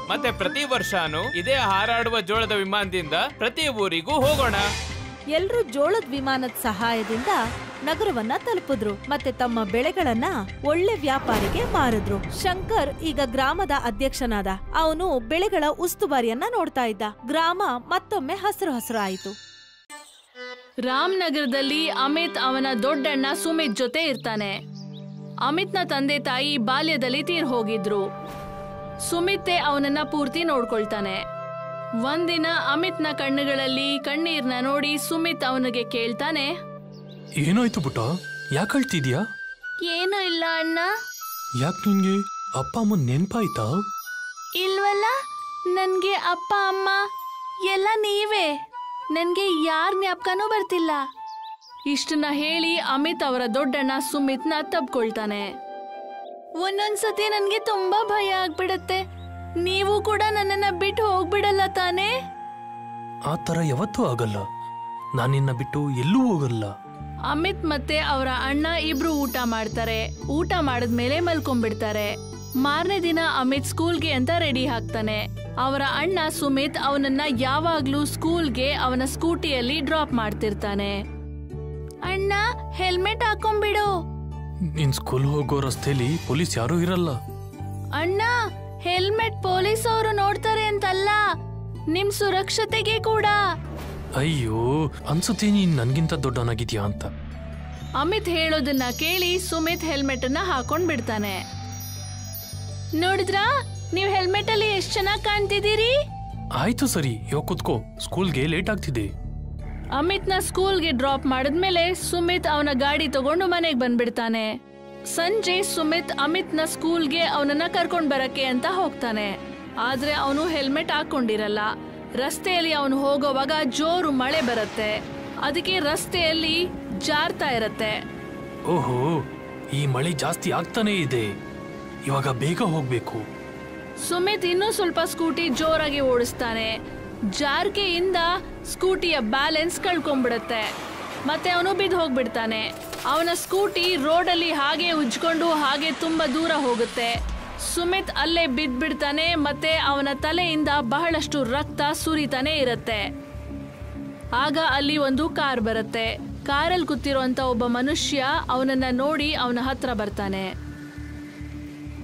ಮತ್ತೆ ಪ್ರತಿ ವರ್ಷನೂ ಇದೇ ಹಾರಾಡುವ ಜೋಳದ ವಿಮಾನದಿಂದ ಪ್ರತಿ ಊರಿಗೂ ಹೋಗೋಣ. ಎಲ್ರೂ ಜೋಳದ ವಿಮಾನದ ಸಹಾಯದಿಂದ ನಗರವನ್ನ ತಲುಪಿದ್ರು. ಮತ್ತೆ ತಮ್ಮ ಬೆಳೆಗಳನ್ನ ಒಳ್ಳೆ ವ್ಯಾಪಾರಿಗೆ ಮಾರಿದ್ರು. ಶಂಕರ್ ಈಗ ಗ್ರಾಮದ ಅಧ್ಯಕ್ಷನಾದ. ಅವನು ಬೆಳೆಗಳ ಉಸ್ತುವಾರಿಯನ್ನ ನೋಡ್ತಾ ಇದ್ದ. ಗ್ರಾಮ ಮತ್ತೊಮ್ಮೆ ಹಸಿರು ಹಸಿರು ಆಯಿತು. ರಾಮನಗರದಲ್ಲಿ ಅಮಿತ್ ಅವನ ದೊಡ್ಡಣ್ಣ ಸುಮಿತ್ ಜೊತೆ ಇರ್ತಾನೆ. ಅಮಿತ್ನ ತಂದೆ ತಾಯಿ ಬಾಲ್ಯದಲ್ಲಿ ತೀರ್ ಹೋಗಿದ್ರು. ಸುಮಿತ್ತೆ ಅವನನ್ನ ಪೂರ್ತಿ ನೋಡ್ಕೊಳ್ತಾನೆ. ಒಂದಿನ ಅಮಿತ್ನ ಕಣ್ಣುಗಳಲ್ಲಿ ಕಣ್ಣೀರ್ನ ನೋಡಿ ಸುಮಿತ್ ಅವನಿಗೆ ಕೇಳ್ತಾನೆ, ಏನಾಯ್ತು ಪುಟ್ಟ, ಯಾಕೆ ಅಳ್ತಿದ್ಯಾ? ಏನೂ ಇಲ್ಲ ಅಣ್ಣ. ಯಾಕೆ ನಿನ್ಗೆ ಅಪ್ಪ ಅಮ್ಮನ್ ನೆನ್ಪಾಯ್ತಾ? ಇಲ್ವಲ್ಲ, ನನ್ಗೆ ಅಪ್ಪ ಅಮ್ಮ ಎಲ್ಲ ನೀವೇ. ನನ್ಗೆ ಯಾರ್ ಜ್ಞಾಪಕನೂ ಬರ್ತಿಲ್ಲ. ಇಷ್ಟನ್ನ ಹೇಳಿ ಅಮಿತ್ ಅವರ ದೊಡ್ಡಣ್ಣ ಸುಮಿತ್ನ ತಬ್ಕೊಳ್ತಾನೆ. ಒಂದೊಂದ್ಸತಿ ನನ್ಗೆ ತುಂಬಾ ಭಯ ಆಗ್ಬಿಡತ್ತೆ. ನೀವು ಕೂಡ ನನ್ನನ್ನ ಬಿಟ್ಟು ಹೋಗ್ಬಿಡಲ್ಲ ತಾನೇ? ಆ ತರ ಯಾವತ್ತೂ ಆಗಲ್ಲ. ನಾನಿನ್ನ ಬಿಟ್ಟು ಎಲ್ಲೂ ಹೋಗಲ್ಲ. ಅಮಿತ್ ಮತ್ತೆ ಅವರ ಅಣ್ಣ ಇಬ್ರು ಊಟ ಮಾಡ್ತಾರೆ. ಊಟ ಮಾಡಿದ್ಮೇಲೆ ಮಲ್ಕೊಂಡ್ಬಿಡ್ತಾರೆ. ಮಾರನೇ ದಿನ ಅಮಿತ್ ಸ್ಕೂಲ್ಗೆ ಅಂತ ರೆಡಿ ಆಗ್ತಾನೆ. ಅವರ ಅಣ್ಣ ಸುಮಿತ್ ಅವನನ್ನ ಯಾವಾಗ್ಲೂ ಸ್ಕೂಲ್ಗೆ ಅವನ ಸ್ಕೂಟಿಯಲ್ಲಿ ಡ್ರಾಪ್ ಮಾಡ್ತಿರ್ತಾನೆ. ಅಣ್ಣ, ಹೆಲ್ಮೆಟ್ ಹಾಕೊಂಡ್ಬಿಡು. ನಿನ್ ಸ್ಕೂಲ್ ಹೋಗೋ ರಸ್ತೆಲಿ ಪೊಲೀಸ್ ಯಾರೂ ಇರಲ್ಲ. ಅಣ್ಣ, ಹೆಲ್ಮೆಟ್ ಪೊಲೀಸ್ ಅವರು ನೋಡ್ತಾರೆ ಅಂತಲ್ಲ, ನಿಮ್ ಸುರಕ್ಷತೆಗೆ ಕೂಡ. ಅಯ್ಯೋ, ಅನ್ಸುತ್ತೆ ನೀನ್ ನನ್ಗಿಂತ ದೊಡ್ಡವನಾಗಿದ್ಯಾ ಅಂತ. ಅಮಿತ್ ಹೇಳೋದನ್ನ ಕೇಳಿ ಸುಮಿತ್ ಹೆಲ್ಮೆಟ್ ಅನ್ನ ಹಾಕೊಂಡ್ ಬಿಡ್ತಾನೆ. ನೋಡಿದ್ರಾ, ನೀವ್ ಹೆಲ್ಮೆಟ್ ಅಲ್ಲಿ ಎಷ್ಟ್ ಚೆನ್ನಾಗ್ ಕಾಣ್ತಿದ್ದೀರಿ. ಆಯ್ತು ಸರಿ, ಇವಾಗ ಕುತ್ಕೋ, ಸ್ಕೂಲ್ಗೆ ಲೇಟ್ ಆಗ್ತಿದೆ. ಅಮಿತ್ನ ಸ್ಕೂಲ್ಗೆ ಡ್ರಾಪ್ ಮಾಡಿದ್ಮೇಲೆ ಸುಮಿತ್ ಅವನ ಗಾಡಿ ತಗೊಂಡು ಮನೆಗ್ ಬಂದ್ಬಿಡ್ತಾನೆ. ಸಂಜೆ ಸುಮಿತ್ ಅಮಿತ್ನ ಸ್ಕೂಲ್ಗೆ ಅವನನ್ನ ಕರ್ಕೊಂಡ್ ಬರಕ್ಕೆ ಅಂತ ಹೋಗ್ತಾನೆ. ಆದ್ರೆ ಅವನು ಹೆಲ್ಮೆಟ್ ಹಾಕೊಂಡಿರಲ್ಲ. ರಸ್ತೆಯಲ್ಲಿ ಅವನು ಹೋಗೋವಾಗ ಜೋರು ಮಳೆ ಬರುತ್ತೆ. ಅದಕ್ಕೆ ರಸ್ತೆಯಲ್ಲಿ ಜಾರ್ತಾ ಇರತ್ತೆ. ಓಹೋ, ಈ ಮಳೆ ಜಾಸ್ತಿ ಆಗ್ತಾನೆ ಇದೆ. ಇವಾಗ ಬೇಗ ಹೋಗ್ಬೇಕು. ಸುಮಿತ್ ಇನ್ನೂ ಸ್ವಲ್ಪ ಸ್ಕೂಟಿ ಜೋರಾಗಿ ಓಡಿಸ್ತಾನೆ. ಜಾರ್ಕೆಯಿಂದ ಸ್ಕೂಟಿಯ ಬ್ಯಾಲೆನ್ಸ್ ಕಳ್ಕೊಂಡ್ಬಿಡುತ್ತೆ. ಮತ್ತೆ ಅವನು ಬಿದ್ದು ಹೋಗ್ಬಿಡ್ತಾನೆ. ಅವನ ಸ್ಕೂಟಿ ರೋಡಲ್ಲಿ ಹಾಗೆ ಉಜ್ಕೊಂಡು ಹಾಗೆ ತುಂಬಾ ದೂರ ಹೋಗುತ್ತೆ. ಸುಮಿತ್ ಅಲ್ಲೇ ಬಿದ್ಬಿಡ್ತಾನೆ ಮತ್ತೆ ಅವನ ತಲೆಯಿಂದ ಬಹಳಷ್ಟು ರಕ್ತ ಸುರಿತಾನೆ ಇರುತ್ತೆ. ಆಗ ಅಲ್ಲಿ ಒಂದು ಕಾರ್ ಬರುತ್ತೆ. ಕಾರಲ್ಲಿ ಕೂತಿರುವಂತ ಒಬ್ಬ ಮನುಷ್ಯ ಅವನನ್ನ ನೋಡಿ ಅವನ ಹತ್ರ ಬರ್ತಾನೆ.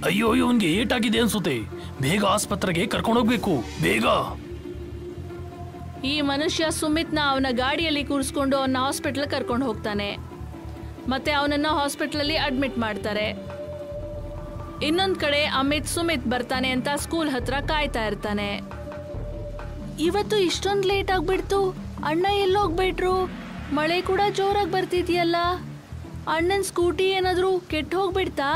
ಅಯ್ಯೋ, ಇವನ್ಗೆ ಏಟಾಗಿದೆ ಅನ್ಸುತ್ತೆ, ಬೇಗ ಆಸ್ಪತ್ರೆಗೆ ಕರ್ಕೊಂಡೋಗ್ಬೇಕು, ಬೇಗ. ಈ ಮನುಷ್ಯ ಸುಮಿತ್ನ ಅವನ ಗಾಡಿಯಲ್ಲಿ ಕೂರಿಸ್ಕೊಂಡು ಅವನ ಹಾಸ್ಪಿಟಲ್ ಕರ್ಕೊಂಡು ಹೋಗ್ತಾನೆ. ಮತ್ತೆ ಅವನನ್ನ ಹಾಸ್ಪಿಟಲಲ್ಲಿ ಅಡ್ಮಿಟ್ ಮಾಡ್ತಾರೆ. ಇನ್ನೊಂದ್ ಕಡೆ ಅಮಿತ್ ಸುಮಿತ್ ಬರ್ತಾನೆ ಅಂತ ಸ್ಕೂಲ್ ಹತ್ರ ಕಾಯ್ತಾ ಇರ್ತಾನೆ. ಇವತ್ತು ಇಷ್ಟೊಂದು ಲೇಟ್ ಆಗ್ಬಿಡ್ತು, ಅಣ್ಣ ಎಲ್ಲೋಗ್ಬಿಟ್ರು? ಮಳೆ ಕೂಡ ಜೋರಾಗಿ ಬರ್ತಿದ್ಯಲ್ಲ, ಅಣ್ಣನ ಸ್ಕೂಟಿ ಏನಾದ್ರೂ ಕೆಟ್ಟ ಹೋಗ್ಬಿಡ್ತಾ?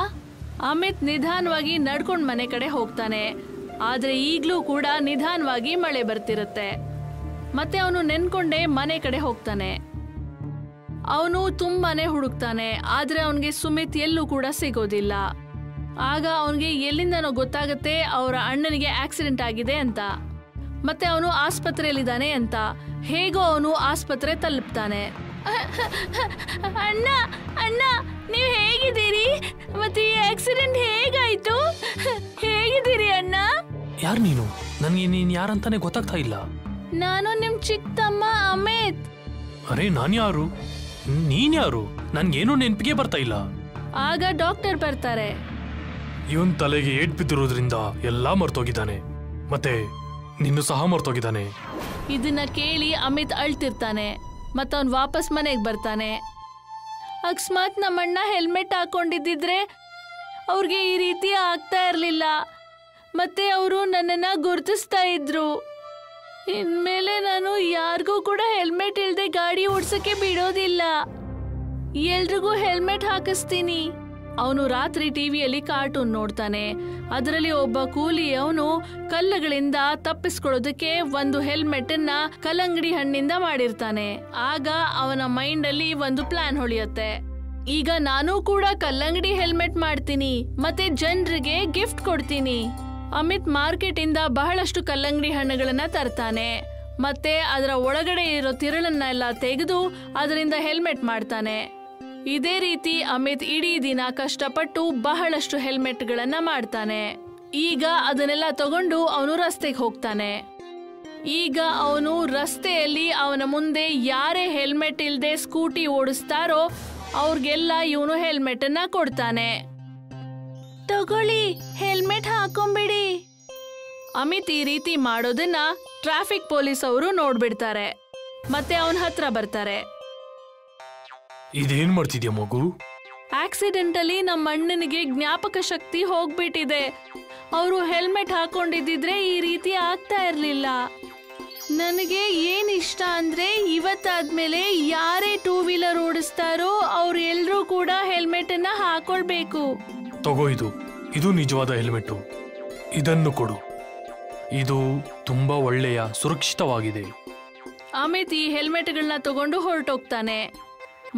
ಅಮಿತ್ ನಿಧಾನವಾಗಿ ನಡ್ಕೊಂಡ್ ಮನೆ ಕಡೆ ಹೋಗ್ತಾನೆ. ಆದ್ರೆ ಈಗ್ಲೂ ಕೂಡ ನಿಧಾನವಾಗಿ ಮಳೆ ಬರ್ತಿರುತ್ತೆ. ಮತ್ತೆ ಅವನು ನೆನ್ಕೊಂಡೇ ಮನೆ ಕಡೆ ಹೋಗ್ತಾನೆ. ಅವನು ತುಂಬಾನೇ ಹುಡುಕ್ತಾನೆ, ಆದ್ರೆ ಅವನಿಗೆ ಸುಮಿತ್ ಎಲ್ಲೂ ಕೂಡ ಸಿಗೋದಿಲ್ಲ. ಆಗ ಅವನಿಗೆ ಎಲ್ಲಿಂದನೋ ಗೊತ್ತಾಗುತ್ತೆ ಅವರ ಅಣ್ಣನಿಗೆ ಆಕ್ಸಿಡೆಂಟ್ ಆಗಿದೆ ಅಂತ, ಮತ್ತೆ ಅವನು ಆಸ್ಪತ್ರೆಯಲ್ಲಿದ್ದಾನೆ ಅಂತ. ಹೇಗೋ ಅವನು ಆಸ್ಪತ್ರೆ ತಲುಪ್ತಾನೆ. ಅಣ್ಣ ಅಣ್ಣ, ನೀವು ಹೇಗಿದ್ದೀರಿ? ಮತ್ತೆ ಈ ಆಕ್ಸಿಡೆಂಟ್ ಹೇಗಾಯ್ತು? ಹೇಗಿದ್ದೀರಿ ಅಣ್ಣ? ಯಾರು ನೀನು? ನನಗೆ ನೀನ್ ಯಾರಂತಾನೆ ಗೊತ್ತಾಗ್ತಾ ಇಲ್ಲ. ನಾನು ನಿಮ್ ಚಿಕ್ಕ ತಮ್ಮ ಅಮಿತ್. ಅರೆ, ನಾನ್ಯಾರು? ನೀನ್ಯಾರು? ನನ್ಗೇನು ನೆನಪಿಗೆ ಬರ್ತಾ ಇಲ್ಲ. ಆಗ ಡಾಕ್ಟರ್ ಬರ್ತಾರೆ. ಇವನ್ ತಲೆಗೆ ಏಟ್ ಬಿದ್ದಿರೋದ್ರಿಂದ ಎಲ್ಲಾ ಮರ್ತೋಗಿದ್ದಾನೆ, ಮತ್ತೆ ನಿನ್ನೂ ಸಹ ಮರ್ತೋಗಿದ್ದಾನೆ. ಇದನ್ನ ಕೇಳಿ ಅಮಿತ್ ಅಳ್ತಿರ್ತಾನೆ. ಮತ್ತ ಅವನ್ ವಾಪಸ್ ಮನೆಗೆ ಬರ್ತಾನೆ. ಅಕಸ್ಮಾತ್ ನಮ್ಮಣ್ಣ ಹೆಲ್ಮೆಟ್ ಹಾಕೊಂಡಿದ್ದಿದ್ರೆ ಅವ್ರಿಗೆ ಈ ರೀತಿ ಆಗ್ತಾ ಇರ್ಲಿಲ್ಲ, ಮತ್ತೆ ಅವರು ನನ್ನನ್ನ ಗುರ್ತಿಸ್ತಾ ಇದ್ರು. ಇನ್ಮೇಲೆ ನಾನು ಯಾರಿಗೂ ಕೂಡ ಹೆಲ್ಮೆಟ್ ಇಲ್ದೆ ಗಾಡಿ ಓಡ್ಸಕ್ಕೆ ಬಿಡೋದಿಲ್ಲ, ಎಲ್ರಿಗೂ ಹೆಲ್ಮೆಟ್ ಹಾಕಿಸ್ತೀನಿ. ಅವನು ರಾತ್ರಿ ಟಿವಿಯಲ್ಲಿ ಕಾರ್ಟೂನ್ ನೋಡ್ತಾನೆ. ಅದರಲ್ಲಿ ಒಬ್ಬ ಕೂಲಿ ಅವನು ಕಲ್ಲುಗಳಿಂದ ತಪ್ಪಿಸ್ಕೊಳ್ಳೋದಕ್ಕೆ ಒಂದು ಹೆಲ್ಮೆಟ್ ಅನ್ನ ಕಲ್ಲಂಗಡಿ ಹಣ್ಣಿಂದ ಮಾಡಿರ್ತಾನೆ. ಆಗ ಅವನ ಮೈಂಡ್ ಅಲ್ಲಿ ಒಂದು ಪ್ಲಾನ್ ಹೊಳಿಯುತ್ತೆ. ಈಗ ನಾನು ಕೂಡ ಕಲ್ಲಂಗಡಿ ಹೆಲ್ಮೆಟ್ ಮಾಡ್ತೀನಿ ಮತ್ತೆ ಜನರಿಗೆ ಗಿಫ್ಟ್ ಕೊಡ್ತೀನಿ. ಅಮಿತ್ ಮಾರ್ಕೆಟ್ ಇಂದ ಬಹಳಷ್ಟು ಕಲ್ಲಂಗಡಿ ಹಣ್ಣುಗಳನ್ನ ತರ್ತಾನೆ. ಮತ್ತೆ ಅದರ ಒಳಗಡೆ ಇರೋ ತಿರುಳನ್ನೆಲ್ಲ ತೆಗೆದು ಅದರಿಂದ ಹೆಲ್ಮೆಟ್ ಮಾಡ್ತಾನೆ. ಇದೇ ರೀತಿ ಅಮಿತ್ ಇಡೀ ದಿನ ಕಷ್ಟಪಟ್ಟು ಬಹಳಷ್ಟು ಹೆಲ್ಮೆಟ್ಗಳನ್ನ ಮಾಡ್ತಾನೆ. ಈಗ ಅದನ್ನೆಲ್ಲ ತಗೊಂಡು ಅವನು ರಸ್ತೆಗೆ ಹೋಗ್ತಾನೆ. ಈಗ ಅವನು ರಸ್ತೆಯಲ್ಲಿ ಅವನ ಮುಂದೆ ಯಾರೇ ಹೆಲ್ಮೆಟ್ ಇಲ್ದೆ ಸ್ಕೂಟಿ ಓಡಿಸ್ತಾರೋ ಅವ್ರಿಗೆಲ್ಲ ಇವನು ಹೆಲ್ಮೆಟ್ ಅನ್ನ ಕೊಡ್ತಾನೆ. ತಗೊಳ್ಳಿ, ಹೆಲ್ಮೆಟ್ ಹಾಕೊಂಬಿಡಿ. ಅಮಿತ್ ಈ ರೀತಿ ಮಾಡೋದನ್ನ ಟ್ರಾಫಿಕ್ ಪೊಲೀಸ್ ಅವರು ನೋಡ್ಬಿಡ್ತಾರೆ. ಮತ್ತೆ ಅವನ ಹತ್ರ ಬರ್ತಾರೆ. ಇದೇನ್ ಮಾಡ್ತಿದ್ಯಾ ಮಗು? ಆಕ್ಸಿಡೆಂಟ್ ಅಲ್ಲಿ ನಮ್ಮ ಅಣ್ಣನಿಗೆ ಜ್ಞಾಪಕ ಶಕ್ತಿ ಹೋಗ್ಬಿಟ್ಟಿದೆ. ಅವರು ಹೆಲ್ಮೆಟ್ ಹಾಕೊಂಡಿದ್ದಿದ್ರೆ ಈ ರೀತಿ ಆಗ್ತಾ ಇರ್ಲಿಲ್ಲ. ನನಗೆ ಏನ್ ಇಷ್ಟ ಅಂದ್ರೆ ಇವತ್ತಾದ್ಮೇಲೆ ಯಾರೇ ಟೂ ವೀಲರ್ ಓಡಿಸ್ತಾರೋ ಅವ್ರು ಎಲ್ರೂ ಕೂಡ ಹೆಲ್ಮೆಟ್ ಅನ್ನ ಹಾಕೊಳ್ಬೇಕು. ತಗೋ, ಇದು ನಿಜವಾದ ಹೆಲ್ಮೆಟ್ಟು. ಇದನ್ನು ಕೊಡು. ಇದು ತುಂಬಾ ಒಳ್ಳೆಯ ಸುರಕ್ಷಿತವಾಗಿದೆ. ಅಮಿತ್ ಈ ಹೆಲ್ಮೆಟ್ಗಳನ್ನ ತಗೊಂಡು ಹೊರಟೋಗ್ತಾನೆ.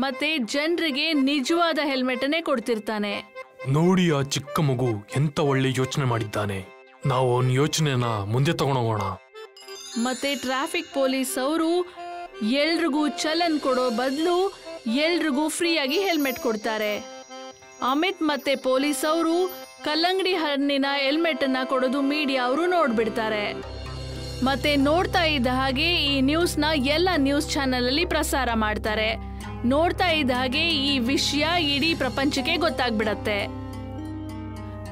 ಮತ್ತೆ ಜನರಿಗೆ ನಿಜವಾದ ಹೆಲ್ಮೆಟ್ ಅನ್ನೇ ಕೊಡ್ತಿರ್ತಾನೆ. ನೋಡಿ, ಆ ಚಿಕ್ಕ ಮಗು ಎಂತ ಒಳ್ಳೆ ಯೋಚನೆ ಮಾಡಿದ್ದಾನೆ. ನಾವು ಅವನ ಯೋಚನೆನ ಮುಂದೆ ತಗೊಂಡೋಗೋಣ. ಮತ್ತೆ ಟ್ರಾಫಿಕ್ ಪೊಲೀಸ್ ಅವರು ಎಲ್ರಿಗೂ ಚಲನ್ ಕೊಡೋ ಬದಲು ಎಲ್ರಿಗೂ ಫ್ರೀಯಾಗಿ ಹೆಲ್ಮೆಟ್ ಕೊಡ್ತಾರೆ. ಅಮಿತ್ ಮತ್ತೆ ಪೊಲೀಸ್ ಅವರು ಕಲ್ಲಂಗಡಿ ಹಣ್ಣಿನ ಹೆಲ್ಮೆಟ್ ಅನ್ನ ಕೊಡೋದು ಮೀಡಿಯಾ ಅವರು ನೋಡ್ಬಿಡ್ತಾರೆ. ಮತ್ತೆ ನೋಡ್ತಾ ಇದ್ದ ಹಾಗೆ ಈ ನ್ಯೂಸ್ನ ಎಲ್ಲ ನ್ಯೂಸ್ ಚಾನೆಲ್ ಅಲ್ಲಿ ಪ್ರಸಾರ ಮಾಡ್ತಾರೆ. ನೋಡ್ತಾ ಇದ್ದ ಹಾಗೆ ಈ ವಿಷಯ ಇಡೀ ಪ್ರಪಂಚಕ್ಕೆ ಗೊತ್ತಾಗ್ಬಿಡತ್ತೆ.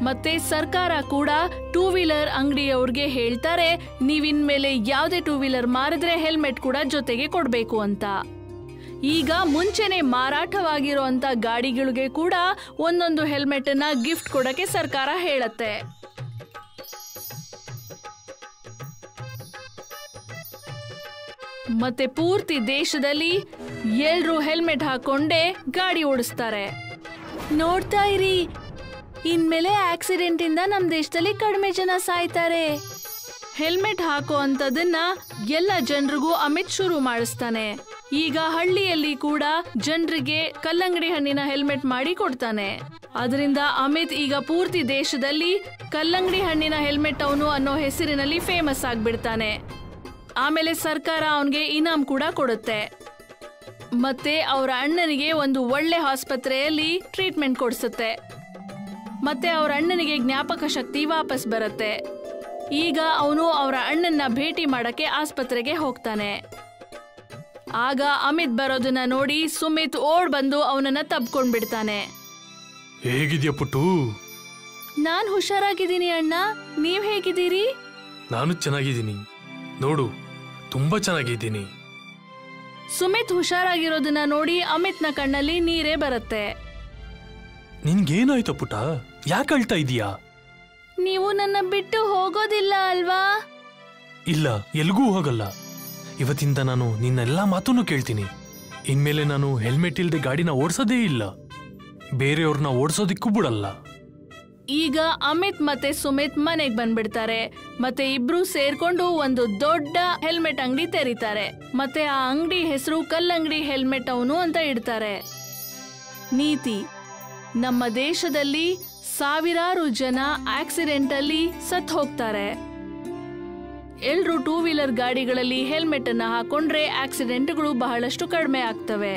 ಮತ್ತೆ ಸರ್ಕಾರ ಕೂಡ ಟೂ ವೀಲರ್ ಅಂಗಡಿಯವ್ರಿಗೆ ಹೇಳ್ತಾರೆ, ನೀವಿನ್ಮೇಲೆ ಯಾವುದೇ ಟೂ ವೀಲರ್ ಮಾರಿದ್ರೆ ಹೆಲ್ಮೆಟ್ ಕೂಡ ಜೊತೆಗೆ ಕೊಡ್ಬೇಕು ಅಂತ. ಈಗ ಮುಂಚೆನೆ ಮಾರಾಟವಾಗಿರುವಂತ ಗಾಡಿಗಳಿಗೆ ಕೂಡ ಒಂದೊಂದು ಹೆಲ್ಮೆಟ್ ಅನ್ನ ಗಿಫ್ಟ್ ಕೊಡಕ್ಕೆ ಸರ್ಕಾರ ಹೇಳತ್ತೆ. ಮತ್ತೆ ಪೂರ್ತಿ ದೇಶದಲ್ಲಿ ಎಲ್ರೂ ಹೆಲ್ಮೆಟ್ ಹಾಕೊಂಡೇ ಗಾಡಿ ಓಡಿಸ್ತಾರೆ. ನೋಡ್ತಾ ಇರಿ, ಇನ್ಮೇಲೆ ಆಕ್ಸಿಡೆಂಟ್ ಇಂದ ನಮ್ ದೇಶದಲ್ಲಿ ಕಡಿಮೆ ಜನ ಸಾಯ್ತಾರೆ. ಹೆಲ್ಮೆಟ್ ಹಾಕೋ ಅಂತದನ್ನ ಎಲ್ಲ ಜನರಿಗೂ ಅಮಿತ್ ಶುರು ಮಾಡಿಸ್ತಾನೆ. ಈಗ ಹಳ್ಳಿಯಲ್ಲಿ ಕೂಡ ಜನರಿಗೆ ಕಲ್ಲಂಗಡಿ ಹಣ್ಣಿನ ಹೆಲ್ಮೆಟ್ ಮಾಡಿ ಕೊಡ್ತಾನೆ. ಅದರಿಂದ ಅಮಿತ್ ಈಗ ಪೂರ್ತಿ ದೇಶದಲ್ಲಿ ಕಲ್ಲಂಗಡಿ ಹಣ್ಣಿನ ಹೆಲ್ಮೆಟ್ ಅವನು ಅನ್ನೋ ಹೆಸರಿನಲ್ಲಿ ಫೇಮಸ್ ಆಗ್ಬಿಡ್ತಾನೆ. ಆಮೇಲೆ ಸರ್ಕಾರ ಅವನಿಗೆ ಇನಾಮ್ ಕೂಡ ಕೊಡುತ್ತೆ. ಮತ್ತೆ ಅವರ ಅಣ್ಣನಿಗೆ ಒಂದು ಒಳ್ಳೆ ಆಸ್ಪತ್ರೆಯಲ್ಲಿ ಟ್ರೀಟ್ಮೆಂಟ್ ಕೊಡಿಸುತ್ತೆ. ಮತ್ತೆ ಅವ್ರ ಅಣ್ಣನಿಗೆ ಜ್ಞಾಪಕ ಶಕ್ತಿ ವಾಪಸ್ ಬರುತ್ತೆ. ಈಗ ಅವನು ಅವರ ಅಣ್ಣನ್ನ ಭೇಟಿ ಮಾಡಕ್ಕೆ ಆಸ್ಪತ್ರೆಗೆ ಹೋಗ್ತಾನೆ. ಆಗ ಅಮಿತ್ ಬರೋದನ್ನ ನೋಡಿ ಸುಮಿತ್ ಓಡ್ ಬಂದು ಅವನನ್ನ ತಬ್ಕೊಂಡ್ಬಿಡ್ತಾನೆ. ಹೇಗಿದ್ಯಾ ಪುಟ್ಟು? ನಾನ್ ಹುಷಾರಾಗಿದ್ದೀನಿ ಅಣ್ಣ, ನೀವ್ ಹೇಗಿದ್ದೀರಿ? ನಾನು ಚೆನ್ನಾಗಿದ್ದೀನಿ ನೋಡು, ತುಂಬಾ ಚೆನ್ನಾಗಿದ್ದೀನಿ. ಸುಮಿತ್ ಹುಷಾರಾಗಿರೋದನ್ನ ನೋಡಿ ಅಮಿತ್ನ ಕಣ್ಣಲ್ಲಿ ನೀರೇ ಬರುತ್ತೆ. ನಿನ್ಗೇನಾಯ್ತು ಪುಟ? ಯಾಕೆ ಅಳ್ತಾ ಇದೀಯಾ? ನೀವು ನನ್ನ ಬಿಟ್ಟು ಹೋಗೋದಿಲ್ಲ ಅಲ್ವಾ? ಇಲ್ಲ, ಎಲ್ಗೂ ಹೋಗಲ್ಲ. ಇವತ್ತಿಂದ ನಾನು ನಿನ್ನೆಲ್ಲಾ ಮಾತನ್ನು ಕೇಳ್ತೀನಿ. ಇನ್ಮೇಲೆ ನಾನು ಹೆಲ್ಮೆಟ್ ಇಲ್ದೆ ಗಾಡಿನ ಓಡಿಸೋದೇ ಇಲ್ಲ, ಬೇರೆಯವ್ರನ್ನ ಓಡಿಸೋದಿಕ್ಕೂ ಬಿಡಲ್ಲ. ಈಗ ಅಮಿತ್ ಮತ್ತೆ ಸುಮಿತ್ ಮನೆಗ್ ಬಂದ್ಬಿಡ್ತಾರೆ. ಮತ್ತೆ ಇಬ್ರು ಸೇರ್ಕೊಂಡು ಒಂದು ದೊಡ್ಡ ಹೆಲ್ಮೆಟ್ ಅಂಗಡಿ ತೆರೀತಾರೆ. ಮತ್ತೆ ಆ ಅಂಗಡಿ ಹೆಸರು ಕಲ್ಲಂಗಡಿ ಹೆಲ್ಮೆಟ್ ಅವನು ಅಂತ ಇಡ್ತಾರೆ. ನೀತಿ: ನಮ್ಮ ದೇಶದಲ್ಲಿ ಸಾವಿರಾರು ಜನ ಆಕ್ಸಿಡೆಂಟ್ ಅಲ್ಲಿ ಸತ್ ಹೋಗ್ತಾರೆ. ಎಲ್ರು 2 ವೀಲರ್ ಗಾಡಿಗಳಲ್ಲಿ ಹೆಲ್ಮೆಟ್ ಅನ್ನ ಹಾಕೊಂಡ್ರೆ ಆಕ್ಸಿಡೆಂಟ್ಗಳು ಬಹಳಷ್ಟು ಕಡಿಮೆ ಆಗ್ತವೆ.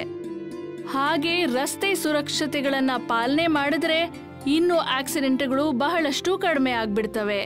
ಹಾಗೆ ರಸ್ತೆ ಸುರಕ್ಷತೆಗಳನ್ನ ಪಾಲನೆ ಮಾಡಿದ್ರೆ ಇನ್ನು ಆಕ್ಸಿಡೆಂಟ್ಗಳು ಬಹಳಷ್ಟು ಕಡಿಮೆ ಆಗ್ಬಿಡ್ತವೆ.